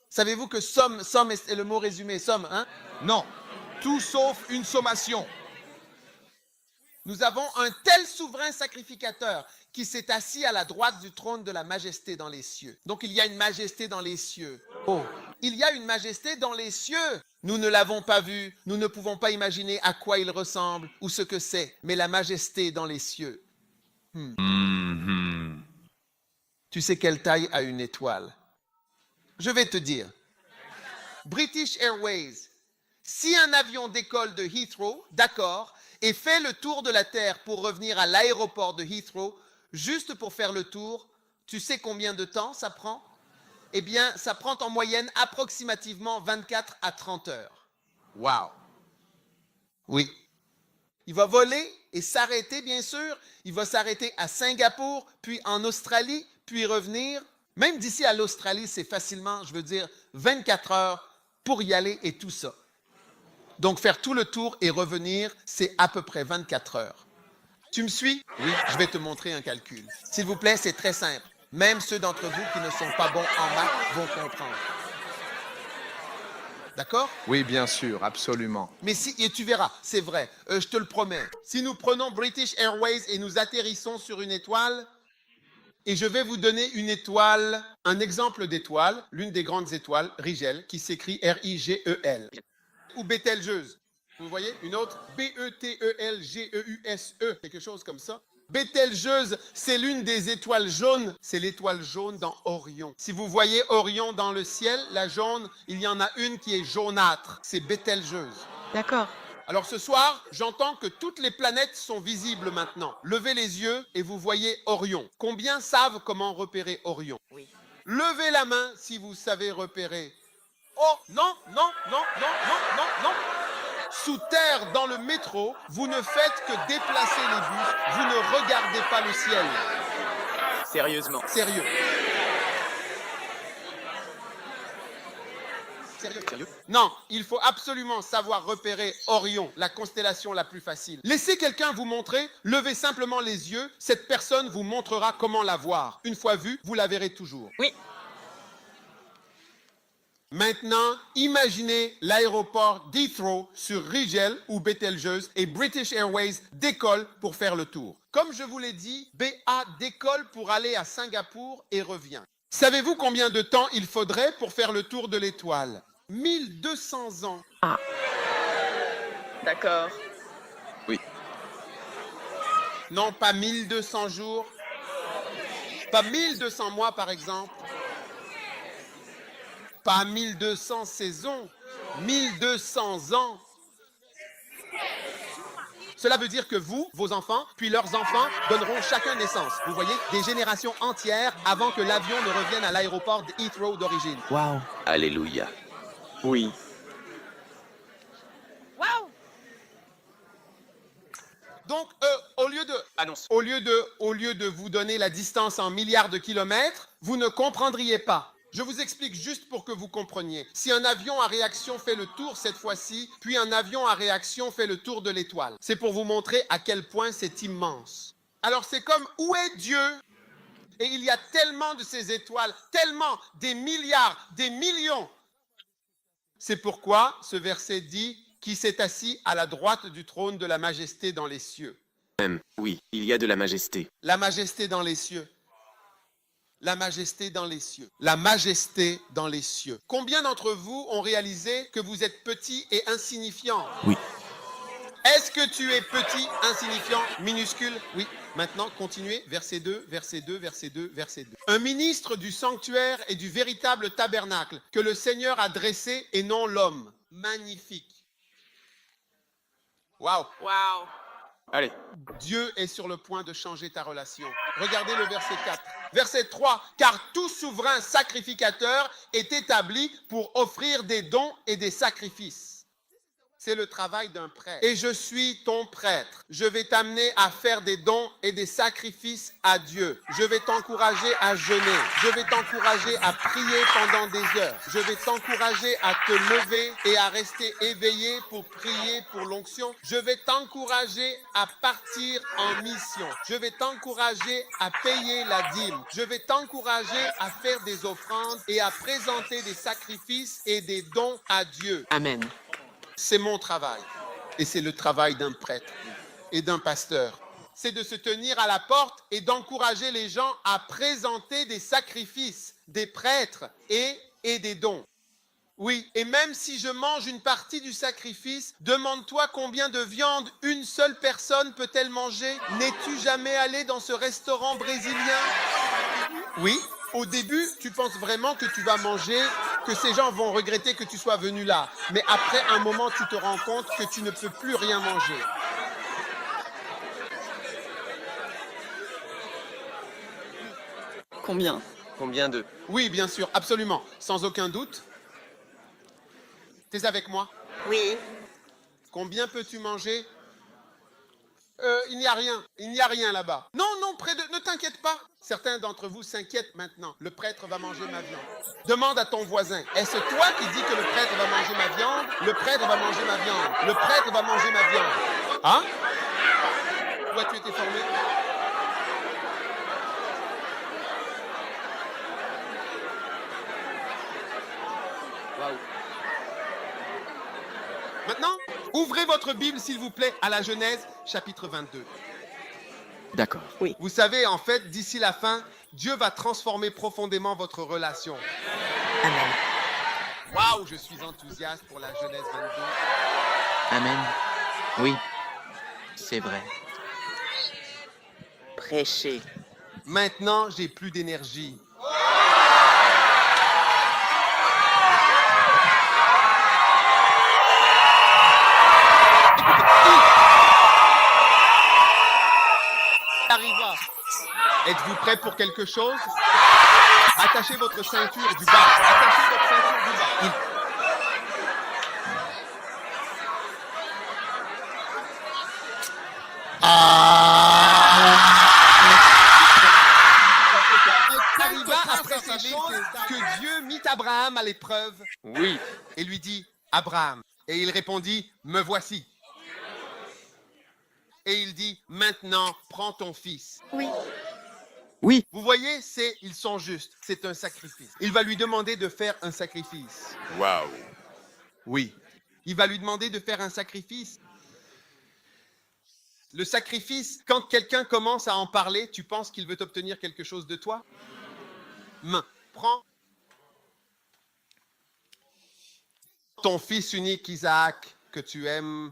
Savez-vous que somme est le mot résumé, somme, hein? Non. Tout sauf une sommation. Nous avons un tel souverain sacrificateur qui s'est assis à la droite du trône de la majesté dans les cieux. Donc, il y a une majesté dans les cieux. Oh, il y a une majesté dans les cieux. Nous ne l'avons pas vu, nous ne pouvons pas imaginer à quoi il ressemble ou ce que c'est, mais la majesté dans les cieux. Tu sais quelle taille a une étoile? Je vais te dire. British Airways, si un avion décolle de Heathrow, d'accord, et fait le tour de la Terre pour revenir à l'aéroport de Heathrow, juste pour faire le tour, tu sais combien de temps ça prend? Eh bien, ça prend en moyenne approximativement 24 à 30 heures. Wow. Oui. Il va voler et s'arrêter, bien sûr. Il va s'arrêter à Singapour, puis en Australie, puis revenir. Même d'ici à l'Australie, c'est facilement, 24 heures pour y aller et tout ça. Donc, faire tout le tour et revenir, c'est à peu près 24 heures. Tu me suis? Oui. Je vais te montrer un calcul. S'il vous plaît, c'est très simple. Même ceux d'entre vous qui ne sont pas bons en maths vont comprendre. D'accord? Oui, bien sûr, absolument. Mais et tu verras, c'est vrai, je te le promets. Si nous prenons British Airways et nous atterrissons sur une étoile, et je vais vous donner une étoile, un exemple d'étoile, l'une des grandes étoiles, Rigel, qui s'écrit R-I-G-E-L. Ou Bételgeuse. Vous voyez, une autre, B-E-T-E-L-G-E-U-S-E, quelque chose comme ça. Bételgeuse, c'est l'une des étoiles jaunes. C'est l'étoile jaune dans Orion. Si vous voyez Orion dans le ciel, la jaune, il y en a une qui est jaunâtre. C'est Bételgeuse. D'accord. Alors ce soir, j'entends que toutes les planètes sont visibles maintenant. Levez les yeux et vous voyez Orion. Combien savent comment repérer Orion? Oui. Levez la main si vous savez repérer. Oh, non, non, non, non, non, non, non. Sous terre, dans le métro, vous ne faites que déplacer les bus. Vous ne regardez pas le ciel. Sérieusement. Sérieux. Sérieux? Non, il faut absolument savoir repérer Orion, la constellation la plus facile. Laissez quelqu'un vous montrer, levez simplement les yeux, cette personne vous montrera comment la voir. Une fois vue, vous la verrez toujours. Oui. Maintenant, imaginez l'aéroport d'Heathrow sur Rigel ou Bételgeuse et British Airways décolle pour faire le tour. Comme je vous l'ai dit, BA décolle pour aller à Singapour et revient. Savez-vous combien de temps il faudrait pour faire le tour de l'étoile? 1200 ans. Ah. D'accord. Oui. Non, pas 1200 jours. Pas 1200 mois, par exemple. Pas 1200 saisons. 1200 ans. Cela veut dire que vous, vos enfants, puis leurs enfants, donneront chacun naissance. Vous voyez, des générations entières avant que l'avion ne revienne à l'aéroport de Heathrow d'origine. Waouh. Alléluia. Oui. Waouh! Donc, au lieu de vous donner la distance en milliards de kilomètres, vous ne comprendriez pas. Je vous explique juste pour que vous compreniez. Si un avion à réaction fait le tour cette fois-ci, puis un avion à réaction fait le tour de l'étoile, c'est pour vous montrer à quel point c'est immense. Alors c'est comme, où est Dieu? Et il y a tellement de ces étoiles, tellement, des milliards, des millions. C'est pourquoi ce verset dit, qui s'est assis à la droite du trône de la majesté dans les cieux. Oui, il y a de la majesté. La majesté dans les cieux. La majesté dans les cieux. La majesté dans les cieux. Combien d'entre vous ont réalisé que vous êtes petit et insignifiant? Oui. Est-ce que tu es petit, insignifiant, minuscule? Oui. Maintenant, continuez. Verset 2, verset 2, verset 2, verset 2. Un ministre du sanctuaire et du véritable tabernacle que le Seigneur a dressé et non l'homme. Magnifique. Waouh. Waouh. Allez. Dieu est sur le point de changer ta relation. Regardez le verset 4. Verset 3. Car tout souverain sacrificateur est établi pour offrir des dons et des sacrifices. C'est le travail d'un prêtre. Et je suis ton prêtre. Je vais t'amener à faire des dons et des sacrifices à Dieu. Je vais t'encourager à jeûner. Je vais t'encourager à prier pendant des heures. Je vais t'encourager à te lever et à rester éveillé pour prier pour l'onction. Je vais t'encourager à partir en mission. Je vais t'encourager à payer la dîme. Je vais t'encourager à faire des offrandes et à présenter des sacrifices et des dons à Dieu. Amen. C'est mon travail. Et c'est le travail d'un prêtre et d'un pasteur. C'est de se tenir à la porte et d'encourager les gens à présenter des sacrifices, des prêtres et des dons. Oui, et même si je mange une partie du sacrifice, demande-toi combien de viande une seule personne peut-elle manger? N'es-tu jamais allé dans ce restaurant brésilien? Oui. Au début, tu penses vraiment que tu vas manger, que ces gens vont regretter que tu sois venu là. Mais après un moment, tu te rends compte que tu ne peux plus rien manger. Combien? Combien de... Oui, bien sûr, absolument, sans aucun doute. T'es avec moi? Oui. Combien peux-tu manger? Il n'y a rien là-bas. Non, ne t'inquiète pas. Certains d'entre vous s'inquiètent maintenant. Le prêtre va manger ma viande. Demande à ton voisin, est-ce toi qui dis que le prêtre va manger ma viande? Le prêtre va manger ma viande. Le prêtre va manger ma viande. Hein? Où as-tu été formé? Waouh. Maintenant, ouvrez votre Bible, s'il vous plaît, à la Genèse, chapitre 22. D'accord. Oui. Vous savez, en fait, d'ici la fin, Dieu va transformer profondément votre relation. Amen. Waouh, je suis enthousiaste pour la Genèse 22. Amen. Oui. C'est vrai. Prêcher. Maintenant, j'ai plus d'énergie. Arriva. Êtes-vous prêt pour quelque chose? Attachez votre ceinture du bas. Attachez votre ceinture du bas. Arriva après ces choses que Dieu mit Abraham à l'épreuve. Oui. Et lui dit, Abraham. Et il répondit, me voici. Et il dit, maintenant, prends ton fils. Oui. Oui. Vous voyez, ils sont justes. C'est un sacrifice. Il va lui demander de faire un sacrifice. Waouh. Oui. Il va lui demander de faire un sacrifice. Le sacrifice, quand quelqu'un commence à en parler, tu penses qu'il veut obtenir quelque chose de toi? Prends ton fils unique Isaac que tu aimes.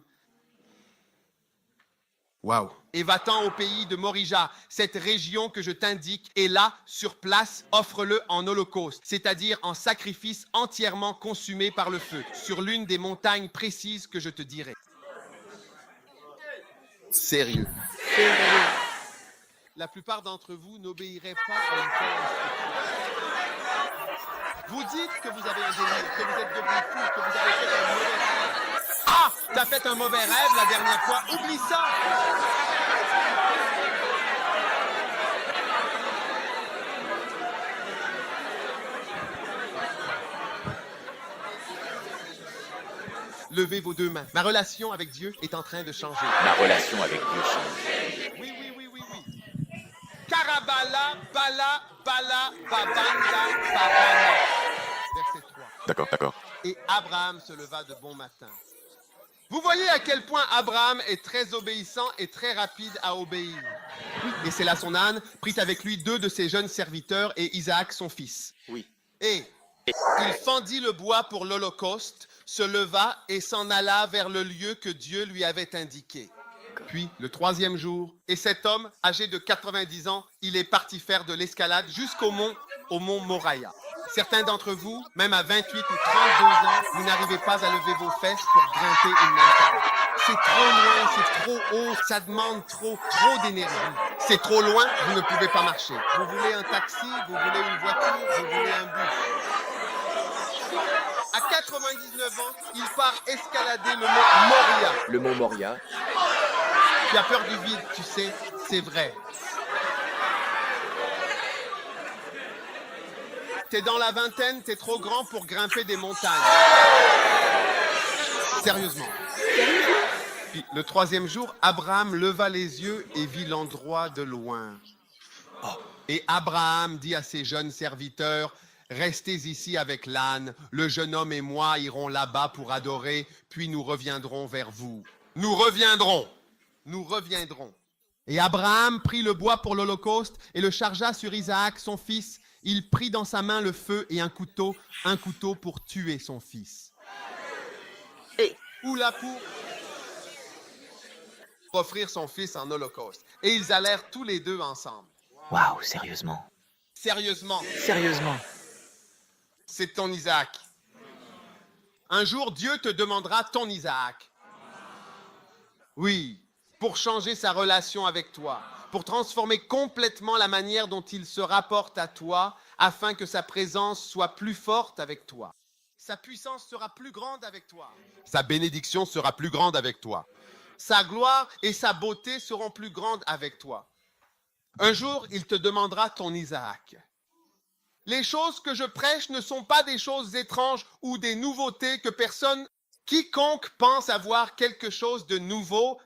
Waouh. Et va-t'en au pays de Morija, cette région que je t'indique, et là, sur place, offre-le en holocauste, c'est-à-dire en sacrifice entièrement consumé par le feu, sur l'une des montagnes précises que je te dirai. Sérieux. La plupart d'entre vous n'obéiraient pas à une telle instruction. Vous dites que vous avez un délire, que vous êtes devenu fou, que vous avez fait un mauvais rêve. Ah, t'as fait un mauvais rêve la dernière fois, oublie ça. Levez vos deux mains. Ma relation avec Dieu est en train de changer. Ma relation avec Dieu change. Oui. Karabala, bala, bala, babanda, babana. Verset 3. D'accord. Et Abraham se leva de bon matin. Vous voyez à quel point Abraham est très obéissant et très rapide à obéir. Et c'est là son âne, prit avec lui 2 de ses jeunes serviteurs et Isaac son fils. Oui. Et il fendit le bois pour l'Holocauste, se leva et s'en alla vers le lieu que Dieu lui avait indiqué. Puis, le 3e jour, et cet homme, âgé de 90 ans, il est parti faire de l'escalade jusqu'au mont Moriah. Certains d'entre vous, même à 28 ou 32 ans, vous n'arrivez pas à lever vos fesses pour grimper une montagne. C'est trop loin, c'est trop haut, ça demande trop d'énergie. C'est trop loin, vous ne pouvez pas marcher. Vous voulez un taxi, vous voulez une voiture, vous voulez un bus. À 99 ans, il part escalader le mont Moriah. Le mont Moria. Tu as peur du vide, tu sais, c'est vrai. T'es dans la vingtaine, t'es trop grand pour grimper des montagnes. Sérieusement. Puis, le 3e jour, Abraham leva les yeux et vit l'endroit de loin. Et Abraham dit à ses jeunes serviteurs, « Restez ici avec l'âne, le jeune homme et moi irons là-bas pour adorer, puis nous reviendrons vers vous. » Nous reviendrons. Et Abraham prit le bois pour l'Holocauste et le chargea sur Isaac, son fils. Il prit dans sa main le feu et un couteau pour tuer son fils. Ou là pour offrir son fils en holocauste. Et ils allèrent tous les deux ensemble. Waouh, sérieusement. Sérieusement, Sérieusement. c'est ton Isaac. Un jour, Dieu te demandera ton Isaac. Oui, pour changer sa relation avec toi, pour transformer complètement la manière dont il se rapporte à toi, afin que sa présence soit plus forte avec toi. Sa puissance sera plus grande avec toi. Sa bénédiction sera plus grande avec toi. Sa gloire et sa beauté seront plus grandes avec toi. Un jour, il te demandera ton Isaac. Les choses que je prêche ne sont pas des choses étranges ou des nouveautés que quiconque pense avoir quelque chose de nouveau,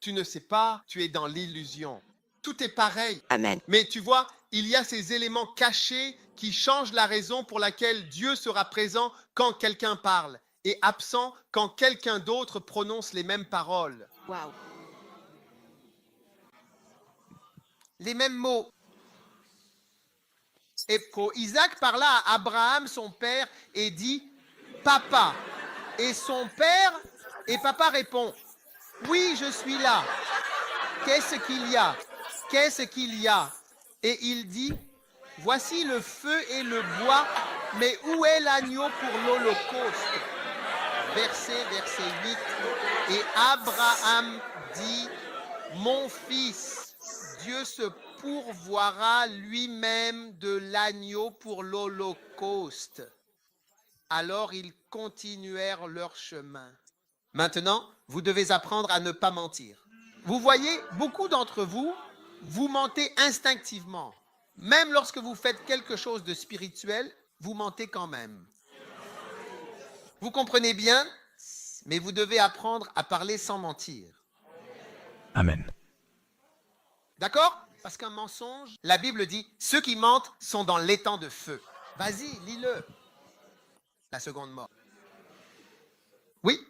tu ne sais pas, tu es dans l'illusion. Tout est pareil. Amen. Mais tu vois, il y a ces éléments cachés qui changent la raison pour laquelle Dieu sera présent quand quelqu'un parle et absent quand quelqu'un d'autre prononce les mêmes paroles. Waouh. Les mêmes mots. Et quand Isaac parla à Abraham, son père, et dit « Papa ». Et son père, et papa répond « Oui, je suis là. Qu'est-ce qu'il y a ?» qu'est-ce qu'il y a? Et il dit, voici le feu et le bois, mais où est l'agneau pour l'Holocauste? Verset 8. Et Abraham dit, mon fils, Dieu se pourvoira lui-même de l'agneau pour l'Holocauste. Alors ils continuèrent leur chemin. Maintenant, vous devez apprendre à ne pas mentir. Vous voyez, beaucoup d'entre vous, vous mentez instinctivement. Même lorsque vous faites quelque chose de spirituel, vous mentez quand même. Vous comprenez bien, mais vous devez apprendre à parler sans mentir. Amen. D'accord? Parce qu'un mensonge, la Bible dit, ceux qui mentent sont dans l'étang de feu. Vas-y, lis-le. La seconde mort. Oui,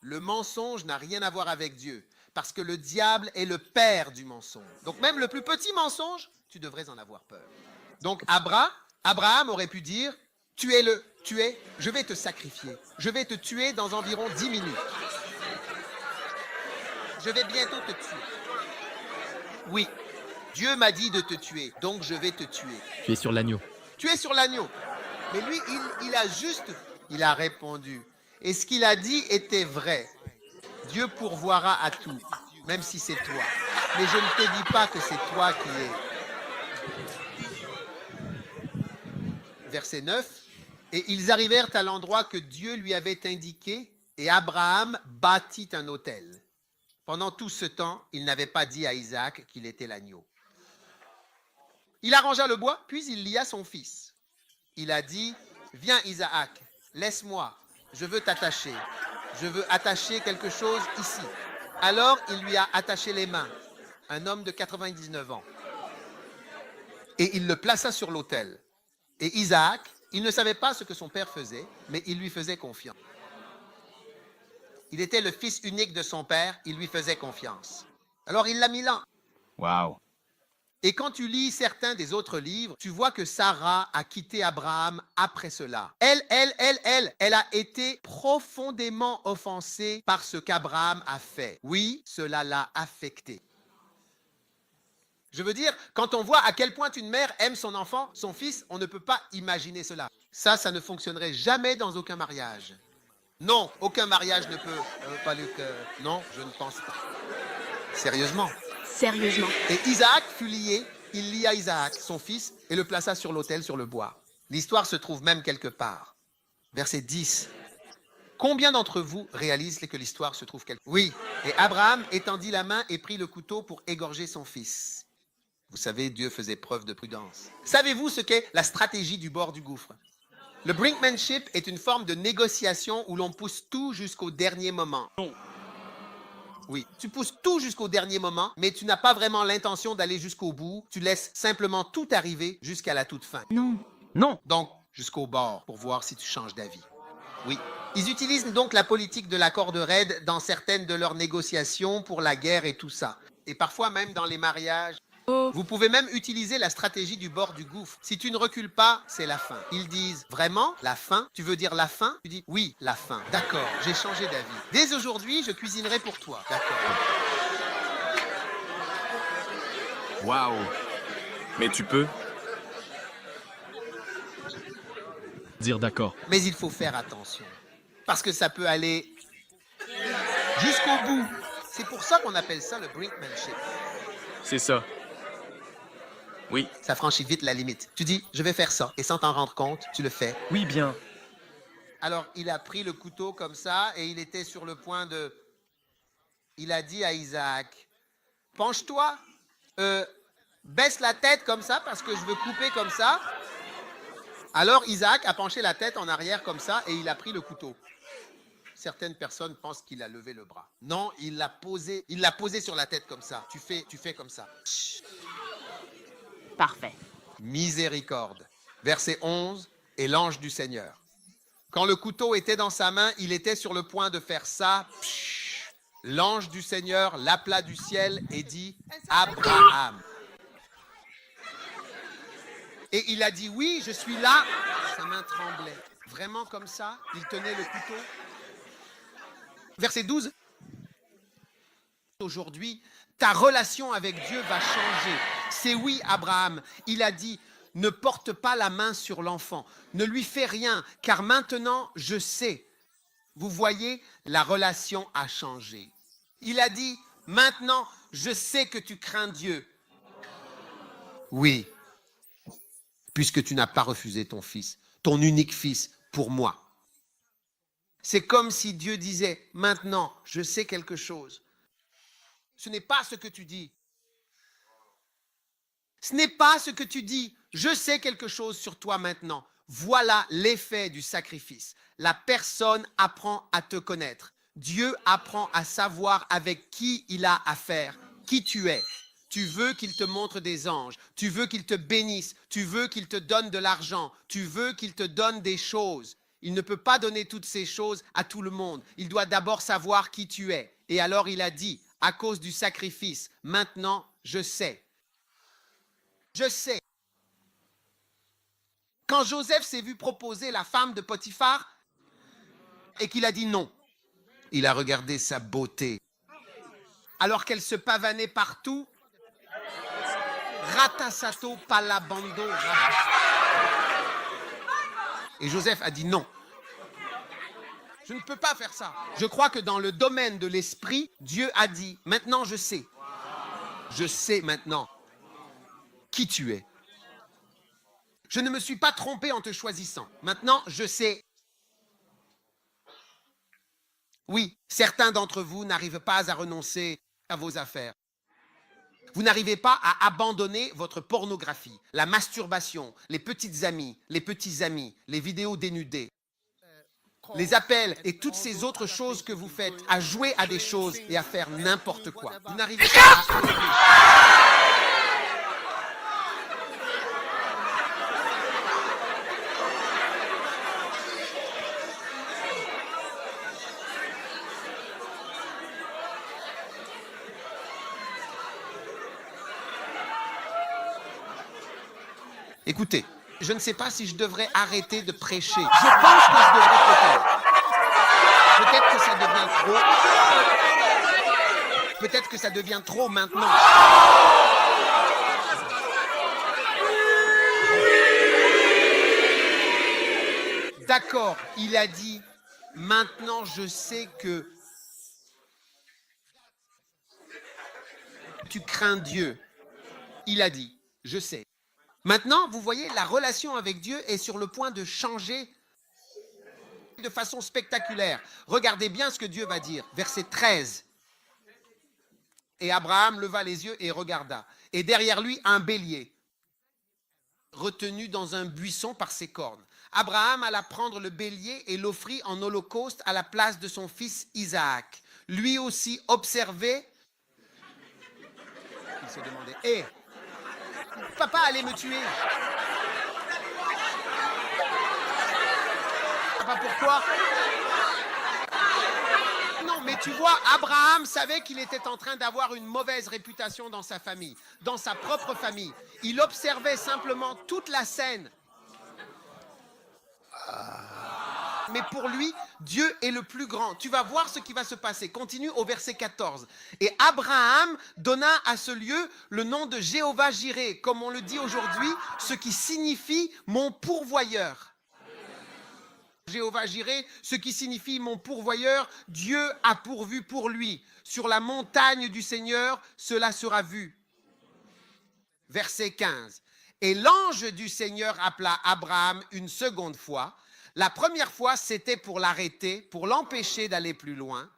le mensonge n'a rien à voir avec Dieu, parce que le diable est le père du mensonge. Donc même le plus petit mensonge, tu devrais en avoir peur. Donc Abraham aurait pu dire, tuez-le, je vais te sacrifier. Je vais te tuer dans environ 10 minutes. Je vais bientôt te tuer. Oui, Dieu m'a dit de te tuer, donc je vais te tuer. Tu es sur l'agneau. Tu es sur l'agneau. Mais lui, il a répondu. Et ce qu'il a dit était vrai. Dieu pourvoira à tout, même si c'est toi. Mais je ne te dis pas que c'est toi qui es. Verset 9. Et ils arrivèrent à l'endroit que Dieu lui avait indiqué, et Abraham bâtit un autel. Pendant tout ce temps, il n'avait pas dit à Isaac qu'il était l'agneau. Il arrangea le bois, puis il lia son fils. Il a dit, viens Isaac, laisse-moi, je veux t'attacher. Je veux attacher quelque chose ici. Alors il lui a attaché les mains, un homme de 99 ans. Et il le plaça sur l'autel. Et Isaac, il ne savait pas ce que son père faisait, mais il lui faisait confiance. Il était le fils unique de son père, il lui faisait confiance. Alors il l'a mis là. Waouh. Et quand tu lis certains des autres livres, tu vois que Sarah a quitté Abraham après cela. Elle a été profondément offensée par ce qu'Abraham a fait. Oui, cela l'a affectée. Je veux dire, quand on voit à quel point une mère aime son enfant, son fils, on ne peut pas imaginer cela. Ça ne fonctionnerait jamais dans aucun mariage. Non, aucun mariage ne peut... pas Luc, non, je ne pense pas. Sérieusement. Sérieusement. Et Isaac fut lié, il lia Isaac, son fils, et le plaça sur l'autel sur le bois. L'histoire se trouve même quelque part. Verset 10. Combien d'entre vous réalisent que l'histoire se trouve quelque part? Oui. Et Abraham étendit la main et prit le couteau pour égorger son fils. Vous savez, Dieu faisait preuve de prudence. Savez-vous ce qu'est la stratégie du bord du gouffre? Le brinkmanship est une forme de négociation où l'on pousse tout jusqu'au dernier moment. Oui, tu pousses tout jusqu'au dernier moment, mais tu n'as pas vraiment l'intention d'aller jusqu'au bout. Tu laisses simplement tout arriver jusqu'à la toute fin. Non. Non. Donc, jusqu'au bord, pour voir si tu changes d'avis. Oui. Ils utilisent donc la politique de la corde raide dans certaines de leurs négociations pour la guerre et tout ça. Et parfois même dans les mariages. Vous pouvez même utiliser la stratégie du bord du gouffre. Si tu ne recules pas, c'est la fin. Ils disent, vraiment, la fin? Tu veux dire la fin? Tu dis, oui, la fin. D'accord, j'ai changé d'avis. Dès aujourd'hui, je cuisinerai pour toi. D'accord. Waouh. Mais tu peux dire d'accord. Mais il faut faire attention. Parce que ça peut aller jusqu'au bout. C'est pour ça qu'on appelle ça le brinkmanship. C'est ça. Oui. Ça franchit vite la limite. Tu dis, je vais faire ça. Et sans t'en rendre compte, tu le fais. Oui, bien. Alors, il a pris le couteau comme ça et il était sur le point de... Il a dit à Isaac, penche-toi, baisse la tête comme ça parce que je veux couper comme ça. Alors, Isaac a penché la tête en arrière comme ça et il a pris le couteau. Certaines personnes pensent qu'il a levé le bras. Non, il l'a posé sur la tête comme ça. Tu fais comme ça. Chut. Parfait. Miséricorde. Verset 11, et l'ange du Seigneur. Quand le couteau était dans sa main, il était sur le point de faire ça. L'ange du Seigneur l'appela du ciel et dit, Abraham. Et il a dit, oui, je suis là. Sa main tremblait. Vraiment comme ça, il tenait le couteau. Verset 12. aujourd'hui, ta relation avec Dieu va changer. C'est oui, Abraham. Il a dit, ne porte pas la main sur l'enfant. Ne lui fais rien, car maintenant, je sais. Vous voyez, la relation a changé. Il a dit, maintenant, je sais que tu crains Dieu. Oui, puisque tu n'as pas refusé ton fils, ton unique fils, pour moi. C'est comme si Dieu disait, maintenant, je sais quelque chose. Ce n'est pas ce que tu dis. Ce n'est pas ce que tu dis. Je sais quelque chose sur toi maintenant. Voilà l'effet du sacrifice. La personne apprend à te connaître. Dieu apprend à savoir avec qui il a affaire, qui tu es. Tu veux qu'il te montre des anges. Tu veux qu'il te bénisse. Tu veux qu'il te donne de l'argent. Tu veux qu'il te donne des choses. Il ne peut pas donner toutes ces choses à tout le monde. Il doit d'abord savoir qui tu es. Et alors il a dit, à cause du sacrifice, maintenant je sais. Je sais. Quand Joseph s'est vu proposer la femme de Potiphar et qu'il a dit non, il a regardé sa beauté. Alors qu'elle se pavanait partout, Ratasato palabando. Et Joseph a dit non. Je ne peux pas faire ça. Je crois que dans le domaine de l'esprit, Dieu a dit, maintenant je sais. Je sais maintenant qui tu es. Je ne me suis pas trompé en te choisissant. Maintenant, je sais. Oui, certains d'entre vous n'arrivent pas à renoncer à vos affaires. Vous n'arrivez pas à abandonner votre pornographie, la masturbation, les petites amies, les petits amis, les vidéos dénudées, les appels et toutes ces autres choses que vous faites, à jouer à des choses et à faire n'importe quoi. Vous n'arrivez pas à arrêter. Écoutez, je ne sais pas si je devrais arrêter de prêcher. Je pense que je devrais peut-être. Peut-être que ça devient trop. Peut-être que ça devient trop maintenant. D'accord, il a dit, maintenant je sais que tu crains Dieu. Il a dit, je sais. Maintenant, vous voyez, la relation avec Dieu est sur le point de changer de façon spectaculaire. Regardez bien ce que Dieu va dire. Verset 13. Et Abraham leva les yeux et regarda. Et derrière lui, un bélier, retenu dans un buisson par ses cornes. Abraham alla prendre le bélier et l'offrit en holocauste à la place de son fils Isaac. Lui aussi observait. Il se demandait, hé, papa allait me tuer. Papa, pourquoi? Non, mais tu vois, Abraham savait qu'il était en train d'avoir une mauvaise réputation dans sa famille, dans sa propre famille. Il observait simplement toute la scène. Mais pour lui, Dieu est le plus grand. Tu vas voir ce qui va se passer. Continue au verset 14. Et Abraham donna à ce lieu le nom de Jéhovah Jireh, comme on le dit aujourd'hui, ce qui signifie mon pourvoyeur. Jéhovah Jireh, ce qui signifie mon pourvoyeur, Dieu a pourvu pour lui. Sur la montagne du Seigneur, cela sera vu. Verset 15. Et l'ange du Seigneur appela Abraham une seconde fois. La première fois, c'était pour l'arrêter, pour l'empêcher d'aller plus loin.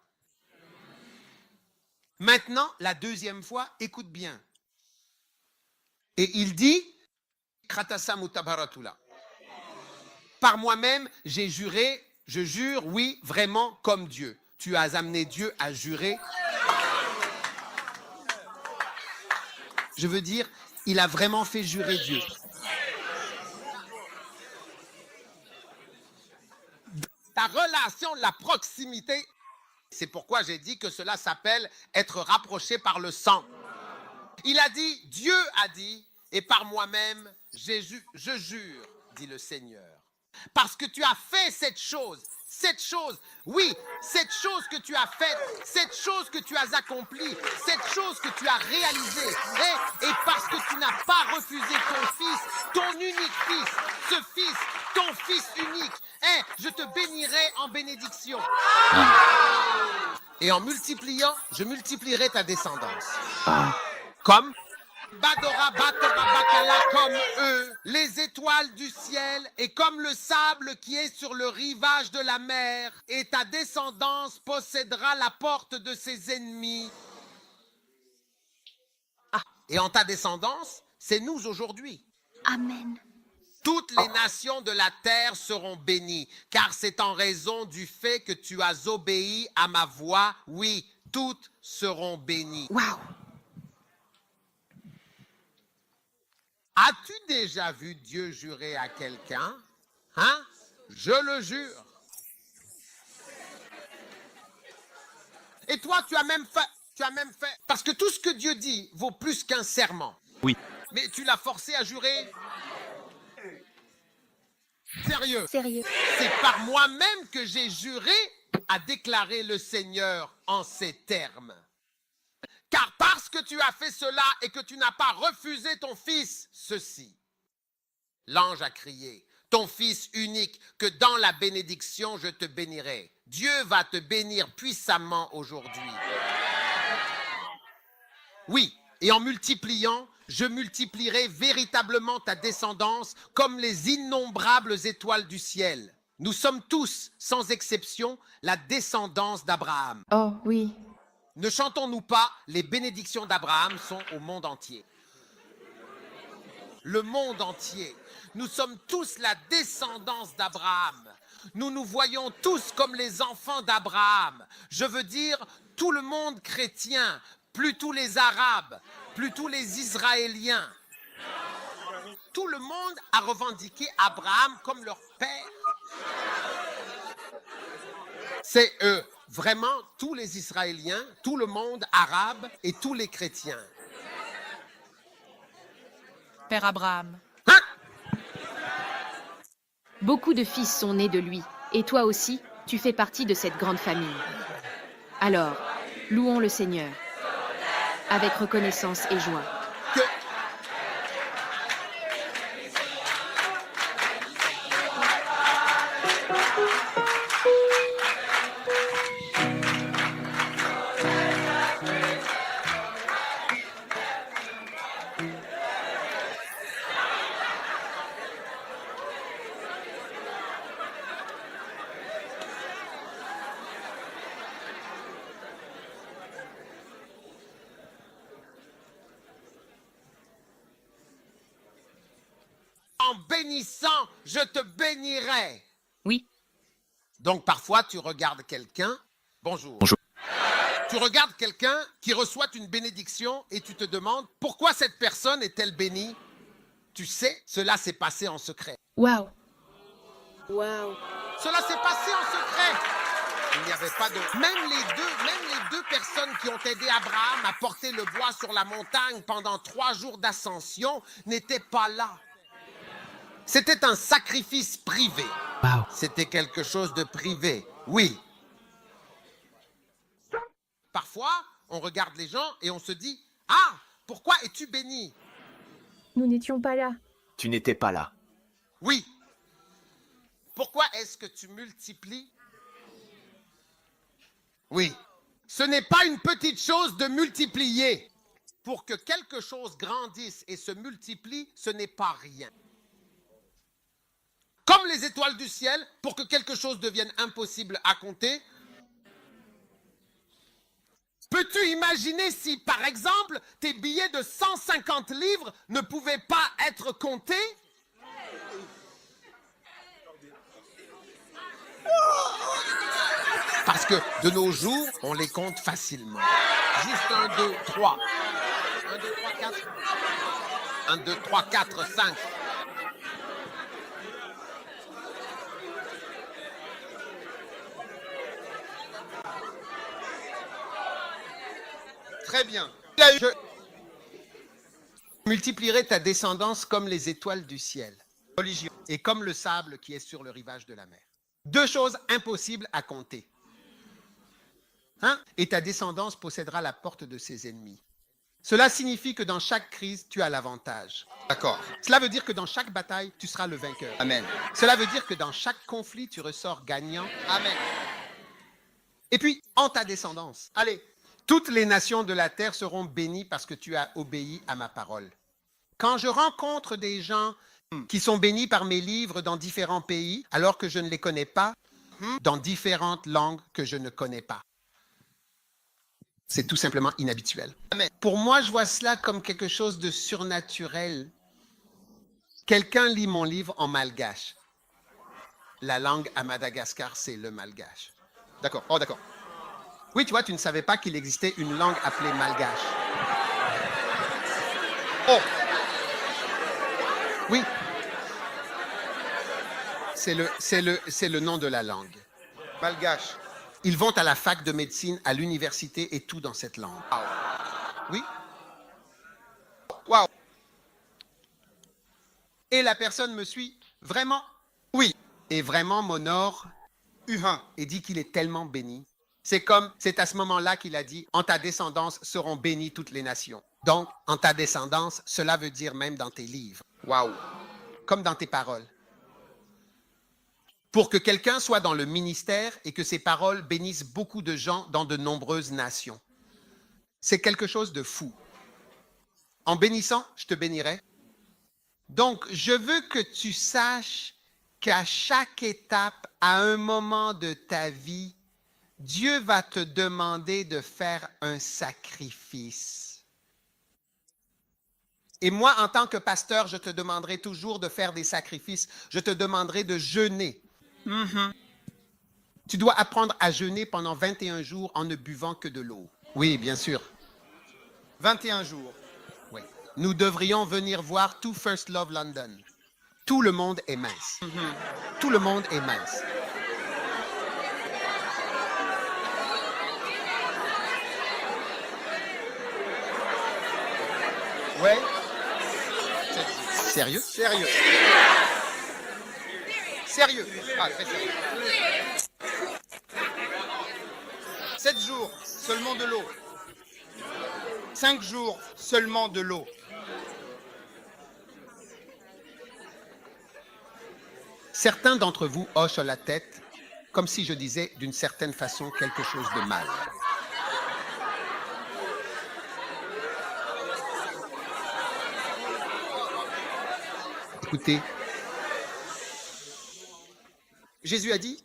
Maintenant, la deuxième fois, écoute bien. Et il dit, par moi-même, j'ai juré, je jure, oui, vraiment comme Dieu. Tu as amené Dieu à jurer. Je veux dire, il a vraiment fait jurer Dieu. Ta relation, la proximité, c'est pourquoi j'ai dit que cela s'appelle être rapproché par le sang. Il a dit, Dieu a dit, et par moi-même, je jure, dit le Seigneur. Parce que tu as fait cette chose, oui, cette chose que tu as faite, cette chose que tu as accomplie, cette chose que tu as réalisée, et parce que tu n'as pas refusé ton fils, ton unique fils, ton fils unique, je te bénirai en bénédiction. Et en multipliant, je multiplierai ta descendance. Comme Badora, Batora, Bakala, comme eux, les étoiles du ciel, et comme le sable qui est sur le rivage de la mer, et ta descendance possédera la porte de ses ennemis. Et en ta descendance, c'est nous aujourd'hui. Amen. Toutes les nations de la terre seront bénies, car c'est en raison du fait que tu as obéi à ma voix. Oui, toutes seront bénies. Waouh. As-tu déjà vu Dieu jurer à quelqu'un? Je le jure. Et toi, tu as même fait. Parce que tout ce que Dieu dit vaut plus qu'un serment. Oui. Mais tu l'as forcé à jurer? Sérieux? Sérieux. C'est par moi-même que j'ai juré, a déclaré le Seigneur en ces termes. Car parce que tu as fait cela et que tu n'as pas refusé ton fils, ceci. L'ange a crié, ton fils unique, que dans la bénédiction je te bénirai. Dieu va te bénir puissamment aujourd'hui. Oui, et en multipliant, je multiplierai véritablement ta descendance comme les innombrables étoiles du ciel. Nous sommes tous, sans exception, la descendance d'Abraham. Oh oui. Ne chantons-nous pas, les bénédictions d'Abraham sont au monde entier. Le monde entier. Nous sommes tous la descendance d'Abraham. Nous nous voyons tous comme les enfants d'Abraham. Je veux dire, tout le monde chrétien, plus tous les Arabes, plus tous les Israéliens. Tout le monde a revendiqué Abraham comme leur père. C'est eux. Vraiment, tous les Israéliens, tout le monde arabe et tous les chrétiens. Père Abraham. Beaucoup de fils sont nés de lui. Et toi aussi, tu fais partie de cette grande famille. Alors, louons le Seigneur. Avec reconnaissance et joie. En bénissant, je te bénirai. Oui. Donc parfois, tu regardes quelqu'un. Bonjour. Bonjour. Tu regardes quelqu'un qui reçoit une bénédiction et tu te demandes pourquoi cette personne est-elle bénie? Tu sais, cela s'est passé en secret. Waouh. Waouh. Cela s'est passé en secret. Il n'y avait pas de... Même les deux personnes qui ont aidé Abraham à porter le bois sur la montagne pendant 3 jours d'ascension n'étaient pas là. C'était un sacrifice privé. Wow. C'était quelque chose de privé, oui. Parfois, on regarde les gens et on se dit « Ah, pourquoi es-tu béni ?» Nous n'étions pas là. Tu n'étais pas là. Oui. Pourquoi est-ce que tu multiplies? Oui. Ce n'est pas une petite chose de multiplier. Pour que quelque chose grandisse et se multiplie, ce n'est pas rien. Comme les étoiles du ciel, pour que quelque chose devienne impossible à compter, peux-tu imaginer si, par exemple, tes billets de 150 livres ne pouvaient pas être comptés? Parce que de nos jours, on les compte facilement. Juste 1, 2, 3. 1, 2, 3, 4. 1, 2, 3, 4, 5. Très bien. Je multiplierai ta descendance comme les étoiles du ciel. Religion. est comme le sable qui est sur le rivage de la mer. Deux choses impossibles à compter. Hein? Et ta descendance possédera la porte de ses ennemis. Cela signifie que dans chaque crise, tu as l'avantage. D'accord. Cela veut dire que dans chaque bataille, tu seras le vainqueur. Amen. Cela veut dire que dans chaque conflit, tu ressors gagnant. Amen. Et puis, en ta descendance, allez, toutes les nations de la terre seront bénies parce que tu as obéi à ma parole. Quand je rencontre des gens qui sont bénis par mes livres dans différents pays, alors que je ne les connais pas, dans différentes langues que je ne connais pas, c'est tout simplement inhabituel. Amen. Pour moi, je vois cela comme quelque chose de surnaturel. Quelqu'un lit mon livre en malgache. La langue à Madagascar, c'est le malgache. D'accord. Oh, d'accord. Oui, tu vois, tu ne savais pas qu'il existait une langue appelée malgache. Oh, Oui. C'est le nom de la langue. malgache. Ils vont à la fac de médecine, à l'université et tout dans cette langue. Oui. Waouh. Et la personne me suit vraiment. Oui. Et vraiment m'honore Uhin. et dit qu'il est tellement béni. C'est à ce moment-là qu'il a dit, en ta descendance seront bénies toutes les nations. Donc, en ta descendance, cela veut dire même dans tes livres, Waouh. comme dans tes paroles. Pour que quelqu'un soit dans le ministère et que ses paroles bénissent beaucoup de gens dans de nombreuses nations. C'est quelque chose de fou. En bénissant, je te bénirai. Donc, je veux que tu saches qu'à chaque étape, à un moment de ta vie, Dieu va te demander de faire un sacrifice. Et moi, en tant que pasteur, je te demanderai toujours de faire des sacrifices. Je te demanderai de jeûner. Tu dois apprendre à jeûner pendant 21 jours en ne buvant que de l'eau. Oui, bien sûr. 21 jours. Oui. Nous devrions venir voir tout First Love London. Tout le monde est mince. Tout le monde est mince. Ouais. Sérieux? Sérieux. Sérieux. Ah, très sérieux. 7 jours, seulement de l'eau. 5 jours, seulement de l'eau. Certains d'entre vous hochent la tête comme si je disais d'une certaine façon quelque chose de mal. Écoutez, Jésus a dit,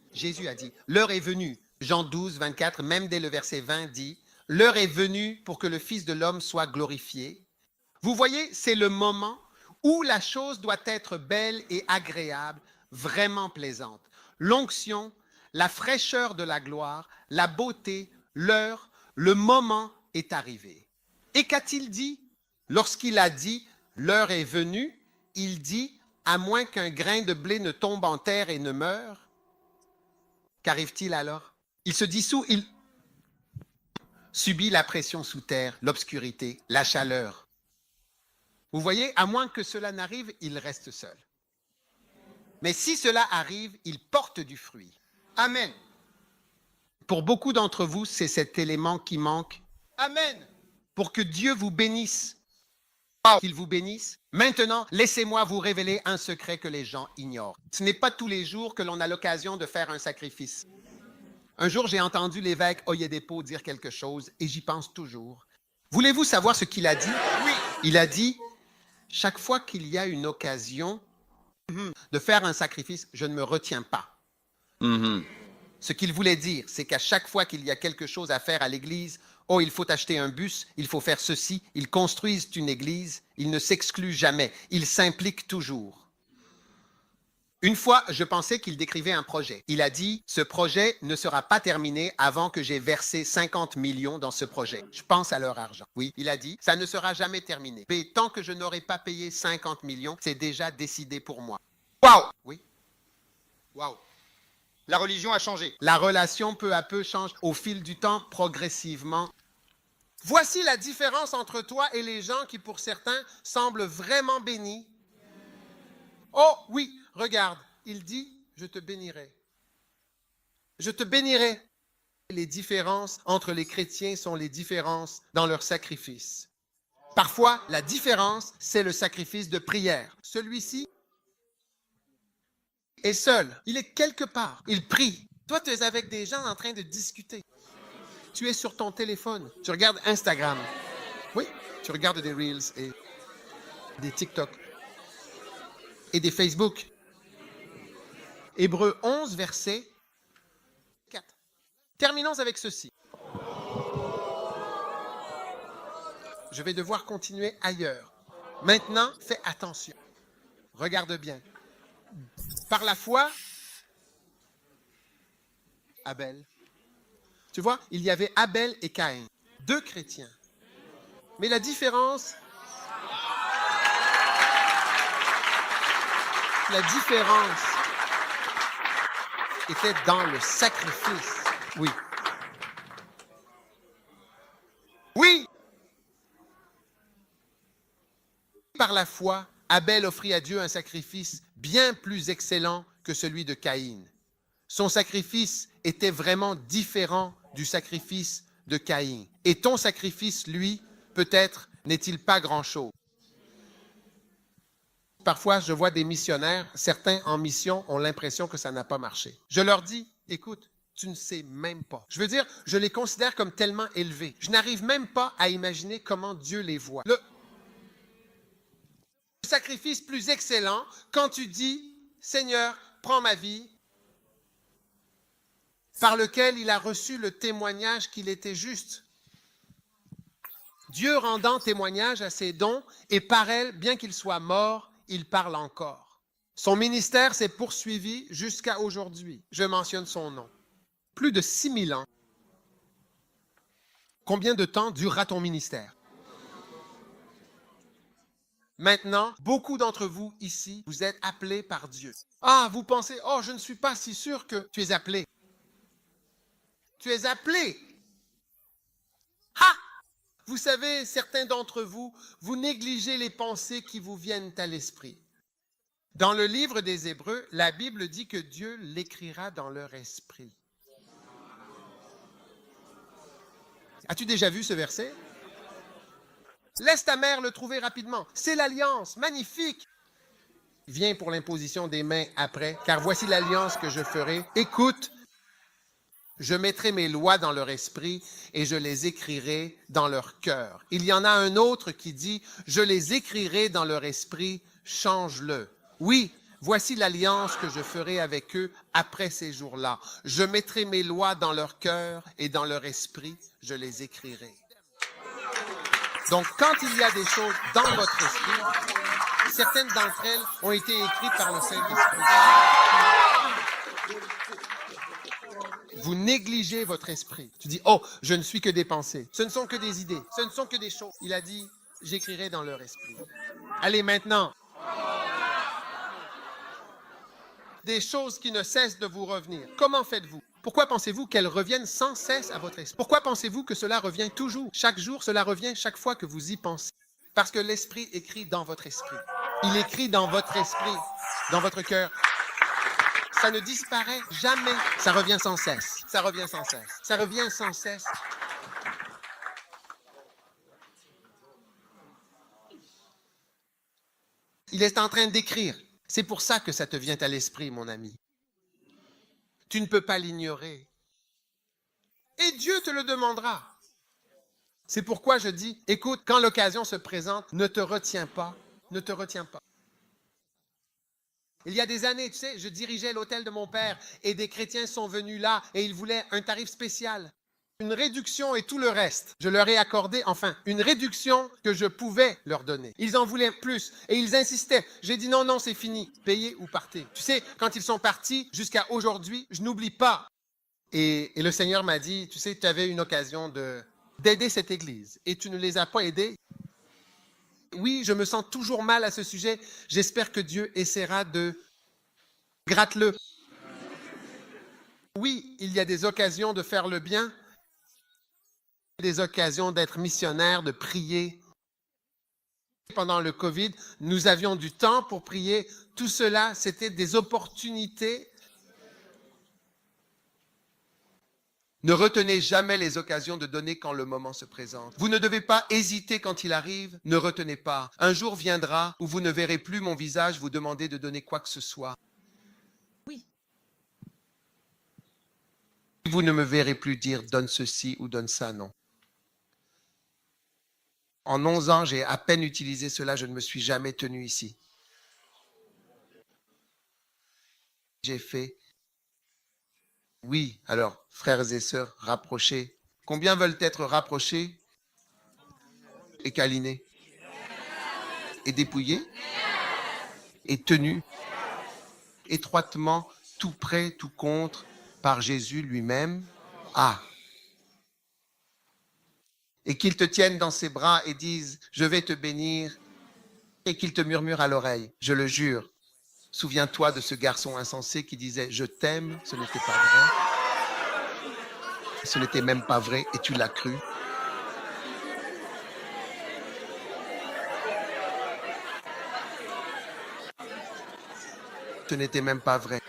l'heure est venue. Jean 12, 24, même dès le verset 20 dit, l'heure est venue pour que le Fils de l'homme soit glorifié. Vous voyez, c'est le moment où la chose doit être belle et agréable, vraiment plaisante. L'onction, la fraîcheur de la gloire, la beauté, l'heure, le moment est arrivé. Et qu'a-t-il dit? Lorsqu'il a dit, l'heure est venue, il dit, à moins qu'un grain de blé ne tombe en terre et ne meure, qu'arrive-t-il alors? Il se dissout, il subit la pression sous terre, l'obscurité, la chaleur. Vous voyez, à moins que cela n'arrive, il reste seul. Mais si cela arrive, il porte du fruit. Amen. Pour beaucoup d'entre vous, c'est cet élément qui manque. Amen. Pour que Dieu vous bénisse, qu'il vous bénisse. Maintenant, laissez-moi vous révéler un secret que les gens ignorent. Ce n'est pas tous les jours que l'on a l'occasion de faire un sacrifice. Un jour, j'ai entendu l'évêque Oyedepo dire quelque chose et j'y pense toujours. Voulez-vous savoir ce qu'il a dit? Oui. Il a dit, chaque fois qu'il y a une occasion de faire un sacrifice, je ne me retiens pas. Ce qu'il voulait dire, c'est qu'à chaque fois qu'il y a quelque chose à faire à l'église, oh, il faut acheter un bus, il faut faire ceci, ils construisent une église, ils ne s'excluent jamais, ils s'impliquent toujours. Une fois, je pensais qu'il décrivait un projet. Il a dit, ce projet ne sera pas terminé avant que j'ai versé 50 millions dans ce projet. Je pense à leur argent. Oui, il a dit, ça ne sera jamais terminé. Mais tant que je n'aurai pas payé 50 millions, c'est déjà décidé pour moi. Waouh. Oui. Waouh. La religion a changé. La relation peu à peu change au fil du temps, progressivement. Voici la différence entre toi et les gens qui, pour certains, semblent vraiment bénis. Oh oui, regarde, il dit, je te bénirai. Je te bénirai. Les différences entre les chrétiens sont les différences dans leur sacrifice. Parfois, la différence, c'est le sacrifice de prière. Celui-ci est seul. Il est quelque part. Il prie. Toi, tu es avec des gens en train de discuter. Tu es sur ton téléphone. Tu regardes Instagram. Oui, tu regardes des Reels et des TikTok et des Facebook. Hébreux 11, verset 4. Terminons avec ceci. Je vais devoir continuer ailleurs. Maintenant, fais attention. Regarde bien. Par la foi, Abel. Tu vois, il y avait Abel et Caïn, deux chrétiens. Mais la différence était dans le sacrifice. Oui. Oui. Par la foi, Abel offrit à Dieu un sacrifice bien plus excellent que celui de Caïn. Son sacrifice était vraiment différent du sacrifice de Caïn. Et ton sacrifice, lui, peut-être, n'est-il pas grand-chose. Parfois, je vois des missionnaires, certains en mission ont l'impression que ça n'a pas marché. Je leur dis, écoute, tu ne sais même pas. Je veux dire, je les considère comme tellement élevés. Je n'arrive même pas à imaginer comment Dieu les voit. Le sacrifice plus excellent, quand tu dis, Seigneur, prends ma vie, par lequel il a reçu le témoignage qu'il était juste. Dieu rendant témoignage à ses dons, et par elle, bien qu'il soit mort, il parle encore. Son ministère s'est poursuivi jusqu'à aujourd'hui. Je mentionne son nom. Plus de 6000 ans. Combien de temps durera ton ministère? Maintenant, beaucoup d'entre vous ici, vous êtes appelés par Dieu. Ah, vous pensez, oh, je ne suis pas si sûr que tu es appelé. Tu es appelé. Ha! Vous savez, certains d'entre vous, vous négligez les pensées qui vous viennent à l'esprit. Dans le livre des Hébreux, la Bible dit que Dieu l'écrira dans leur esprit. As-tu déjà vu ce verset? Laisse ta mère le trouver rapidement. C'est l'alliance, magnifique. Viens pour l'imposition des mains après, car voici l'alliance que je ferai. Écoute, je mettrai mes lois dans leur esprit et je les écrirai dans leur cœur. Il y en a un autre qui dit, je les écrirai dans leur esprit, change-le. Oui, voici l'alliance que je ferai avec eux après ces jours-là. Je mettrai mes lois dans leur cœur et dans leur esprit, je les écrirai. Donc, quand il y a des choses dans votre esprit, certaines d'entre elles ont été écrites par le Saint-Esprit. Vous négligez votre esprit. Tu dis, oh, je ne suis que des pensées. Ce ne sont que des idées. Ce ne sont que des choses. Il a dit, j'écrirai dans leur esprit. Allez, maintenant. Des choses qui ne cessent de vous revenir. Comment faites-vous? Pourquoi pensez-vous qu'elles reviennent sans cesse à votre esprit? Pourquoi pensez-vous que cela revient toujours? Chaque jour, cela revient chaque fois que vous y pensez. Parce que l'esprit écrit dans votre esprit. Il écrit dans votre esprit, dans votre cœur. Ça ne disparaît jamais. Ça revient sans cesse. Ça revient sans cesse. Ça revient sans cesse. Il est en train d'écrire. C'est pour ça que ça te vient à l'esprit, mon ami. Tu ne peux pas l'ignorer. Et Dieu te le demandera. C'est pourquoi je dis, écoute, quand l'occasion se présente, ne te retiens pas. Ne te retiens pas. Il y a des années, tu sais, je dirigeais l'hôtel de mon père et des chrétiens sont venus là et ils voulaient un tarif spécial. Une réduction et tout le reste. Je leur ai accordé, enfin, une réduction que je pouvais leur donner. Ils en voulaient plus et ils insistaient. J'ai dit non, non, c'est fini. Payez ou partez. Tu sais, quand ils sont partis, jusqu'à aujourd'hui, je n'oublie pas. Et le Seigneur m'a dit, tu sais, tu avais une occasion d'aider cette église et tu ne les as pas aidés. Oui, je me sens toujours mal à ce sujet. J'espère que Dieu essaiera de... Gratte-le. Oui, il y a des occasions de faire le bien, des occasions d'être missionnaire, de prier. Pendant le Covid, nous avions du temps pour prier. Tout cela, c'était des opportunités. Ne retenez jamais les occasions de donner quand le moment se présente. Vous ne devez pas hésiter quand il arrive. Ne retenez pas. Un jour viendra où vous ne verrez plus mon visage vous demander de donner quoi que ce soit. Oui. Vous ne me verrez plus dire donne ceci ou donne ça, non. En 11 ans, j'ai à peine utilisé cela, je ne me suis jamais tenu ici. J'ai fait, oui, alors, frères et sœurs, rapprochez. Combien veulent être rapprochés et câlinés et dépouillés et tenus étroitement, tout près, tout contre, par Jésus lui-même? Ah! Et qu'il te tienne dans ses bras et dise, je vais te bénir, et qu'il te murmure à l'oreille, je le jure. Souviens-toi de ce garçon insensé qui disait, je t'aime, ce n'était pas vrai. Ce n'était même pas vrai et tu l'as cru. Ce n'était même pas vrai.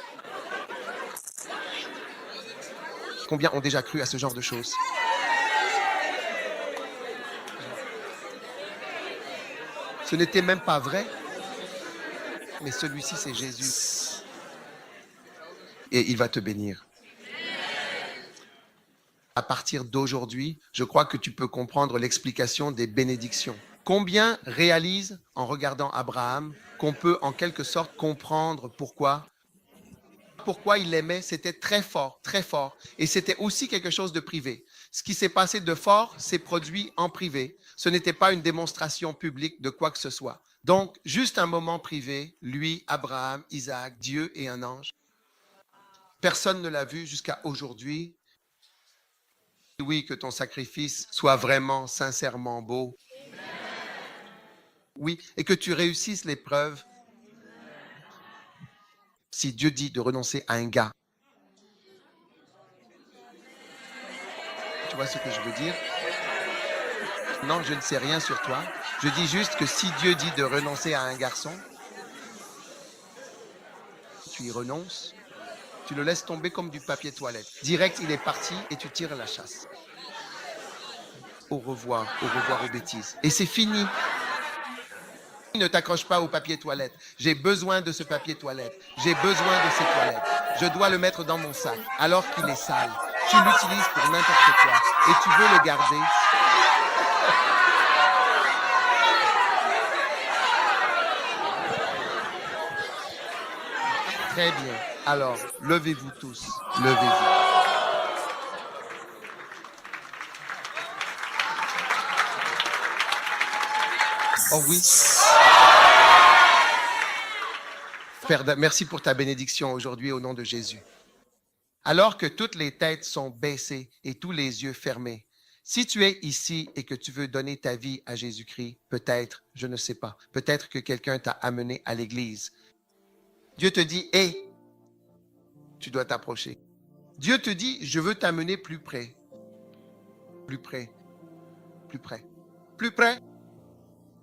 Combien ont déjà cru à ce genre de choses? Ce n'était même pas vrai, mais celui-ci, c'est Jésus. Et il va te bénir. À partir d'aujourd'hui, je crois que tu peux comprendre l'explication des bénédictions. Combien réalisent, en regardant Abraham, qu'on peut en quelque sorte comprendre pourquoi il l'aimait? C'était très fort, très fort. Et c'était aussi quelque chose de privé. Ce qui s'est passé de fort s'est produit en privé. Ce n'était pas une démonstration publique de quoi que ce soit. Donc, juste un moment privé, lui, Abraham, Isaac, Dieu et un ange. Personne ne l'a vu jusqu'à aujourd'hui. Oui, que ton sacrifice soit vraiment, sincèrement beau. Oui, et que tu réussisses l'épreuve. Si Dieu dit de renoncer à un gars, tu vois ce que je veux dire? Non, je ne sais rien sur toi. Je dis juste que si Dieu dit de renoncer à un garçon, tu y renonces, tu le laisses tomber comme du papier toilette. Direct, il est parti et tu tires la chasse. Au revoir aux bêtises. Et c'est fini. Ne t'accroche pas au papier toilette. J'ai besoin de ce papier toilette. J'ai besoin de ces toilettes. Je dois le mettre dans mon sac alors qu'il est sale. Tu l'utilises pour n'importe quoi et tu veux le garder. Très bien. Alors, levez-vous tous. Levez-vous. Oh oui. Père, merci pour ta bénédiction aujourd'hui au nom de Jésus. Alors que toutes les têtes sont baissées et tous les yeux fermés, si tu es ici et que tu veux donner ta vie à Jésus-Christ, peut-être, je ne sais pas, peut-être que quelqu'un t'a amené à l'église. Dieu te dit, hé, tu dois t'approcher. Dieu te dit, je veux t'amener plus près. Plus près. Plus près. Plus près.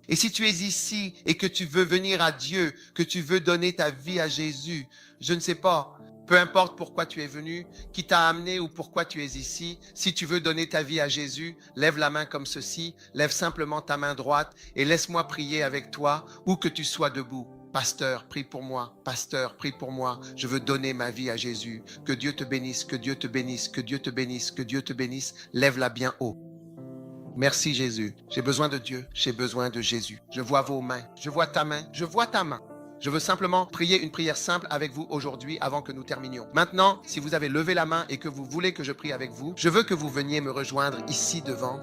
Et si tu es ici et que tu veux venir à Dieu, que tu veux donner ta vie à Jésus, je ne sais pas, peu importe pourquoi tu es venu, qui t'a amené ou pourquoi tu es ici, si tu veux donner ta vie à Jésus, lève la main comme ceci, lève simplement ta main droite et laisse-moi prier avec toi, où que tu sois debout. Pasteur, prie pour moi. Pasteur, prie pour moi. Je veux donner ma vie à Jésus. Que Dieu te bénisse, que Dieu te bénisse, que Dieu te bénisse, que Dieu te bénisse. Lève-la bien haut. Merci Jésus. J'ai besoin de Dieu. J'ai besoin de Jésus. Je vois vos mains. Je vois ta main. Je vois ta main. Je veux simplement prier une prière simple avec vous aujourd'hui avant que nous terminions. Maintenant, si vous avez levé la main et que vous voulez que je prie avec vous, je veux que vous veniez me rejoindre ici devant.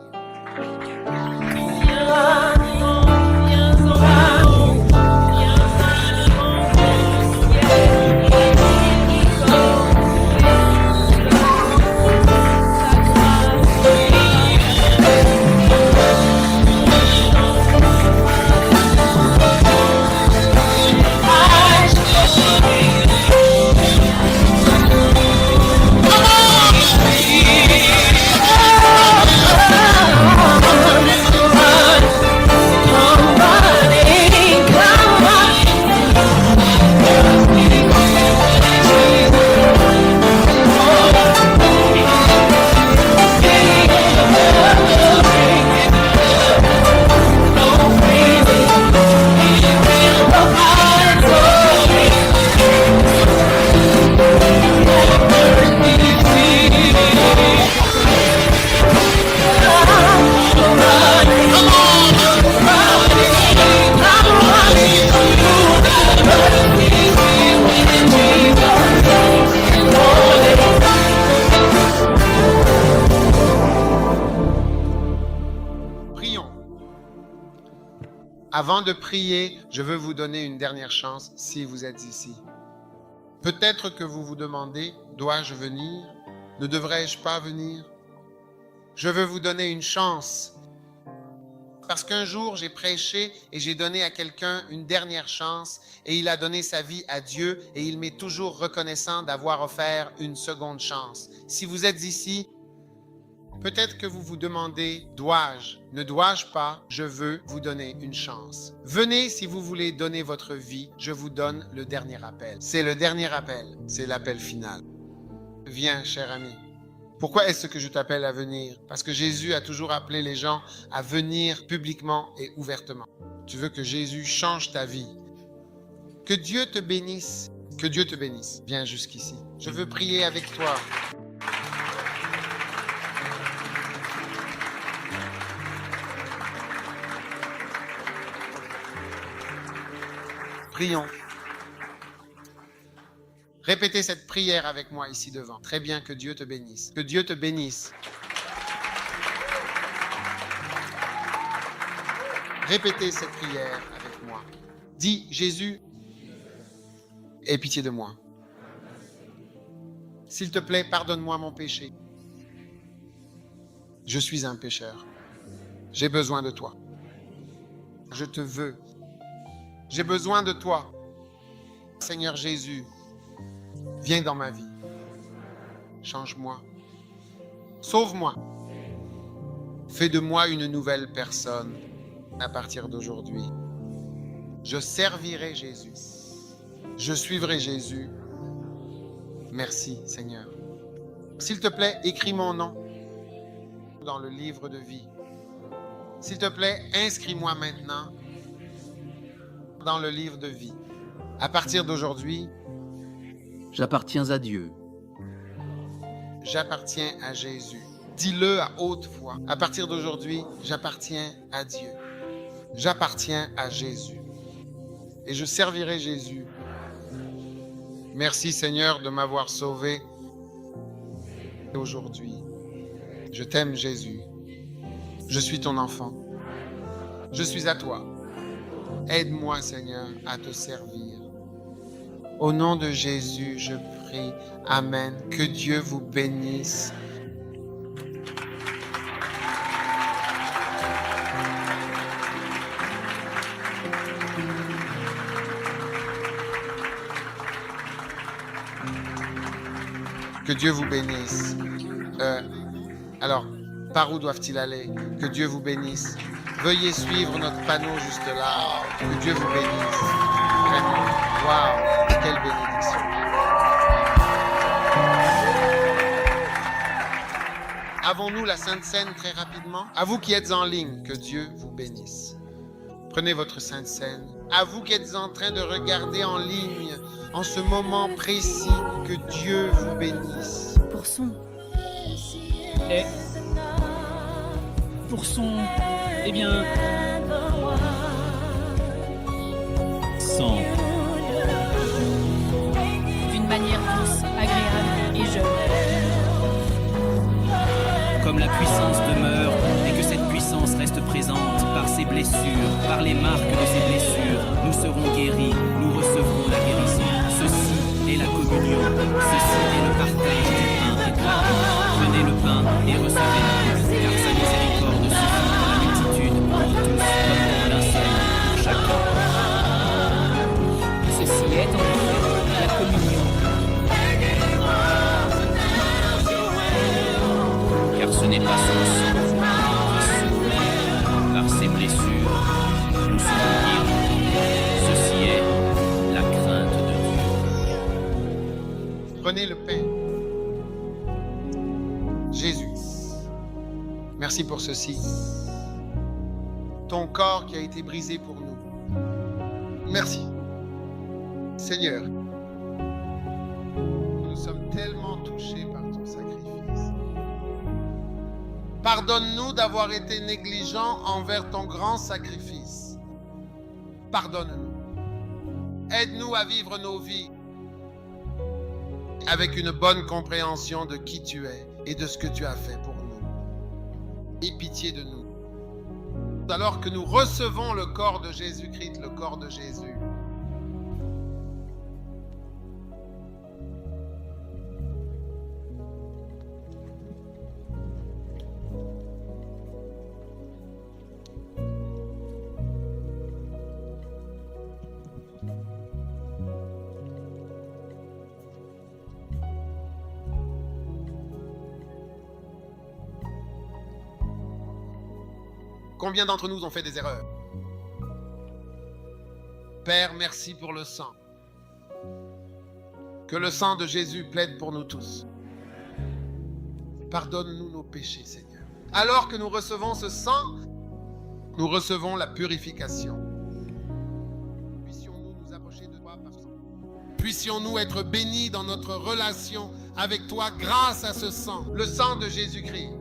Avant de prier, je veux vous donner une dernière chance si vous êtes ici. Peut-être que vous vous demandez, dois-je venir? Ne devrais-je pas venir? Je veux vous donner une chance. Parce qu'un jour, j'ai prêché et j'ai donné à quelqu'un une dernière chance et il a donné sa vie à Dieu et il m'est toujours reconnaissant d'avoir offert une seconde chance. Si vous êtes ici, peut-être que vous vous demandez, dois-je? Ne dois-je pas? Je veux vous donner une chance. Venez si vous voulez donner votre vie, je vous donne le dernier appel. C'est le dernier appel, c'est l'appel final. Viens, cher ami. Pourquoi est-ce que je t'appelle à venir? Parce que Jésus a toujours appelé les gens à venir publiquement et ouvertement. Tu veux que Jésus change ta vie. Que Dieu te bénisse. Que Dieu te bénisse. Viens jusqu'ici. Je veux prier avec toi. Prions. Répétez cette prière avec moi ici devant. Très bien, que Dieu te bénisse. Que Dieu te bénisse. Répétez cette prière avec moi. Dis, Jésus, aie pitié de moi. S'il te plaît, pardonne-moi mon péché. Je suis un pécheur. J'ai besoin de toi. Je te veux. J'ai besoin de toi. Seigneur Jésus, viens dans ma vie. Change-moi. Sauve-moi. Fais de moi une nouvelle personne à partir d'aujourd'hui. Je servirai Jésus. Je suivrai Jésus. Merci, Seigneur. S'il te plaît, écris mon nom dans le livre de vie. S'il te plaît, inscris-moi maintenant dans le livre de vie. À partir d'aujourd'hui, J'appartiens à Dieu. j'appartiens à Jésus. Dis-le à haute voix. À partir d'aujourd'hui, j'appartiens à Dieu. J'appartiens à Jésus. Et je servirai Jésus. Merci Seigneur de m'avoir sauvé aujourd'hui. Je t'aime Jésus. Je suis ton enfant. Je suis à toi. Aide-moi Seigneur à te servir. Au nom de Jésus, je prie. Amen. Que Dieu vous bénisse. Que Dieu vous bénisse. Alors, par où doivent-ils aller? Que Dieu vous bénisse. Veuillez suivre notre panneau juste là. Que Dieu vous bénisse. Vraiment. Waouh, quelle bénédiction. Avons-nous la Sainte Seine très rapidement? À vous qui êtes en ligne, que Dieu vous bénisse. Prenez votre Sainte Seine. À vous qui êtes en train de regarder en ligne, en ce moment précis, que Dieu vous bénisse. Pour son. Et pour son, eh bien, sans. D'une manière douce, agréable et jeune. Comme la puissance demeure et que cette puissance reste présente par ses blessures, par les marques de ses blessures, nous serons guéris, nous recevrons la guérison. Ceci est la communion, ceci est le partage du pain et de la vie. Prenez le pain et recevez-le, car sa miséricorde suffit pour la multitude, pour tous, comme pour l'un seul, pour chacun. Ceci est en effet la communion. Car ce n'est pas son sang qui souffre, par ses blessures, nous serons guéris. Ceci est la crainte de Dieu. Prenez le pain. Jésus, merci pour ceci. Ton corps qui a été brisé pour nous. Merci. Seigneur, nous sommes tellement touchés par ton sacrifice. Pardonne-nous d'avoir été négligents envers ton grand sacrifice. Pardonne-nous. Aide-nous à vivre nos vies avec une bonne compréhension de qui tu es et de ce que tu as fait pour nous. Aie pitié de nous. Alors que nous recevons le corps de Jésus-Christ, le corps de Jésus, combien d'entre nous ont fait des erreurs? Père, merci pour le sang. Que le sang de Jésus plaide pour nous tous. Pardonne-nous nos péchés, Seigneur. Alors que nous recevons ce sang, nous recevons la purification. Puissions-nous nous approcher de toi par sang. Puissions-nous être bénis dans notre relation avec toi grâce à ce sang, le sang de Jésus-Christ.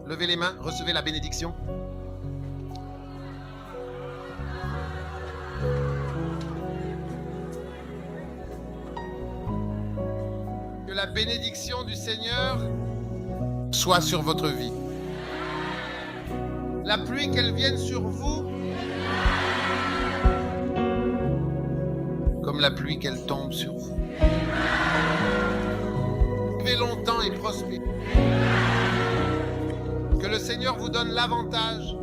Levez les mains, recevez la bénédiction. Que la bénédiction du Seigneur soit sur votre vie. La pluie, qu'elle vienne sur vous, comme la pluie qu'elle tombe sur vous. Vivez longtemps et prospérez. Que le Seigneur vous donne l'avantage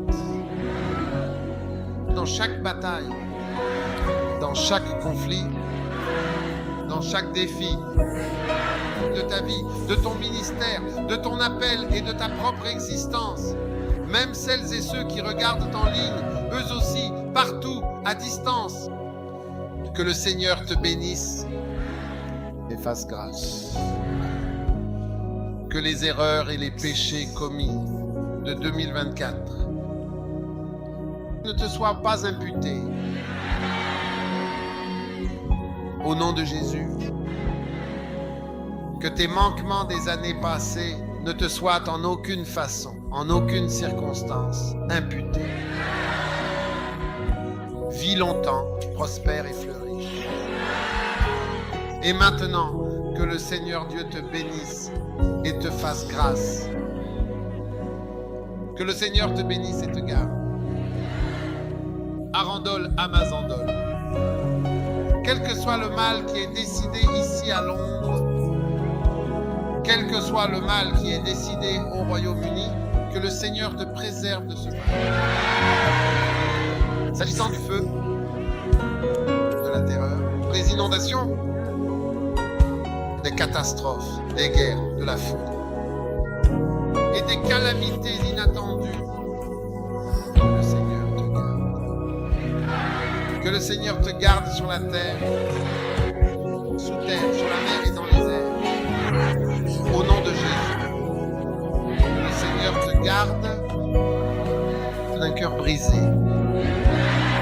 dans chaque bataille, dans chaque conflit, dans chaque défi de ta vie, de ton ministère, de ton appel et de ta propre existence. Même celles et ceux qui regardent en ligne, eux aussi, partout, à distance. Que le Seigneur te bénisse et fasse grâce. Que les erreurs et les péchés commis de 2024 ne te soient pas imputés. Au nom de Jésus, que tes manquements des années passées ne te soient en aucune façon, en aucune circonstance imputés. Vis longtemps, prospère et fleuris. Et maintenant, que le Seigneur Dieu te bénisse et te fasse grâce. Que le Seigneur te bénisse et te garde. Arandol, Amazandol. Quel que soit le mal qui est décidé ici à Londres, quel que soit le mal qui est décidé au Royaume-Uni, que le Seigneur te préserve de ce mal. S'agissant du feu, de la terreur, des inondations, des catastrophes, des guerres, de la foudre et des calamités inattendues, que le Seigneur te garde. Que le Seigneur te garde sur la terre, sous terre, sur la mer et dans les airs. Au nom de Jésus, que le Seigneur te garde d'un cœur brisé.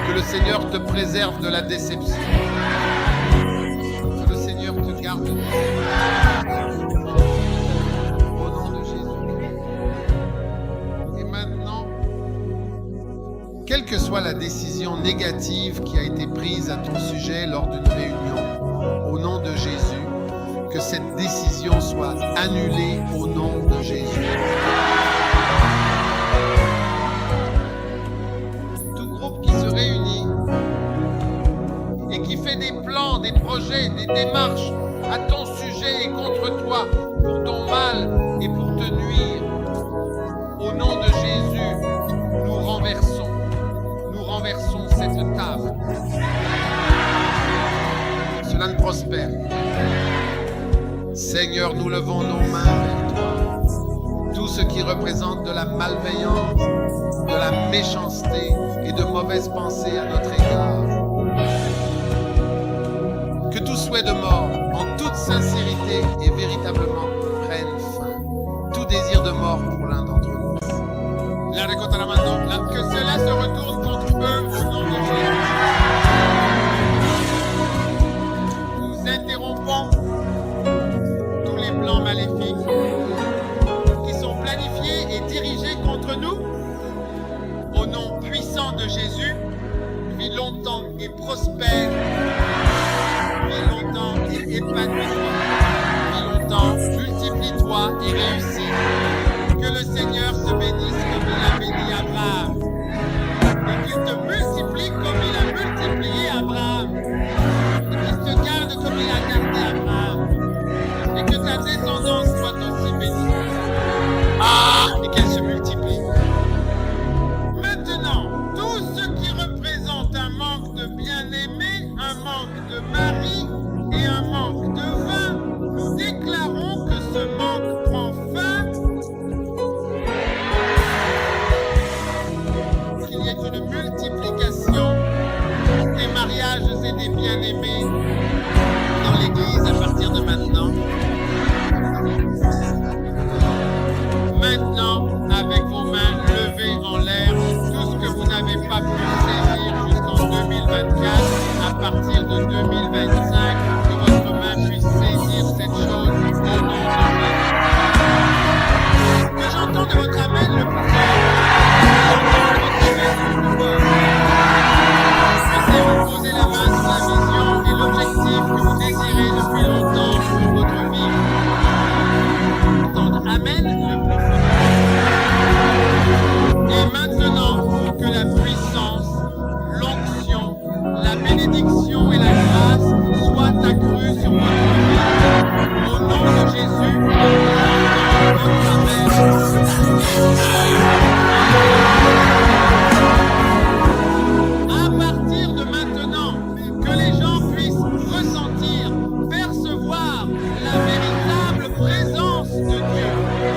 Que le Seigneur te préserve de la déception. Que le Seigneur te garde. Au nom de Jésus. Et maintenant, quelle que soit la décision négative qui a été prise à ton sujet lors d'une réunion, au nom de Jésus, que cette décision soit annulée au nom de Jésus. Tout groupe qui se réunit et qui fait des plans, des projets, des démarches à ton sujet et contre toi, pour ton mal et pour te nuire, au nom de Jésus, nous renversons cette table. Cela ne prospère. Seigneur, nous levons nos mains vers toi. Tout ce qui représente de la malveillance, de la méchanceté et de mauvaises pensées à notre égard. Que tout souhait de mort, en toute sincérité et véritablement, prenne fin. Tout désir de mort pour l'un d'entre nous. Que cela se retourne contre eux au nom de Jésus. Nous interrompons tous les plans maléfiques qui sont planifiés et dirigés contre nous. Au nom puissant de Jésus, vis longtemps et prospère, vis longtemps et épanoui. multiplie-toi et réussis. Que le Seigneur te bénisse comme il a béni Abraham. Et qu'il te multiplie comme il a multiplié Abraham. Et qu'il te garde comme il a gardé Abraham. Et que ta descendance soit aussi bénie. Et qu'elle se multiplie. Maintenant, tout ce qui représente un manque de bien-aimé, un manque de mari et un manque de vin, nous déclarons que ce manque prend fin, qu'il y ait une multiplication des mariages et des bien-aimés dans l'Église à partir de maintenant. Maintenant, avec vos mains levées en l'air, tout ce que vous n'avez pas pu saisir jusqu'en 2024, à partir de 2025, que votre main puisse saisir cette chose au nom de Jésus. Que j'entende votre amen le plus fort. Puissiez-vous poser la main sur la vision et l'objectif que vous désirez depuis longtemps pour votre vie. Entendre amen le plus fort. Et maintenant, que la puissance, l'onction, la bénédiction et la grâce soient accrues sur votre vie. Au nom de Jésus, à partir de maintenant, que les gens puissent ressentir, percevoir la véritable présence de Dieu.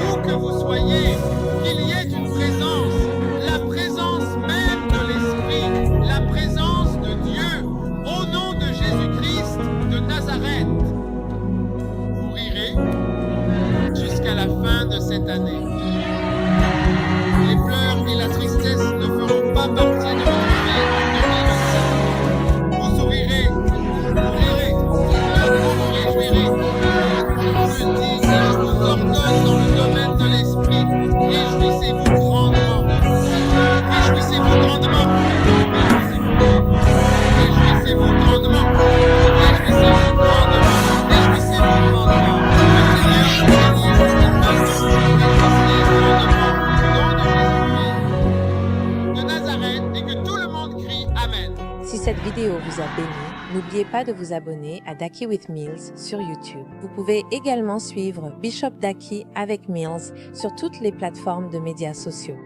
Où que vous soyez, qu'il y ait une présence, la présence même de l'Esprit, la présence de Dieu, au nom de Jésus-Christ de Nazareth. Vous rirez jusqu'à la fin de cette année. Les pleurs et la tristesse ne feront pas partie de votre vie en 2025. Vous sourirez, vous rirez, vous vous réjouirez. Je dis et je vous ordonne dans le domaine de l'esprit, réjouissez-vous grandement. Réjouissez-vous grandement. Réjouissez-vous grandement. Réjouissez-vous grandement. Réjouissez-vous grandement. Le Seigneur vous bénisse et fasse de vous réjouissez grandement. Au nom de Jésus-Christ de Nazareth, et que tout le monde crie Amen. Si cette vidéo vous a béni, n'oubliez pas de vous abonner à Daki with Mills sur YouTube. Vous pouvez également suivre Bishop Daki avec Mills sur toutes les plateformes de médias sociaux.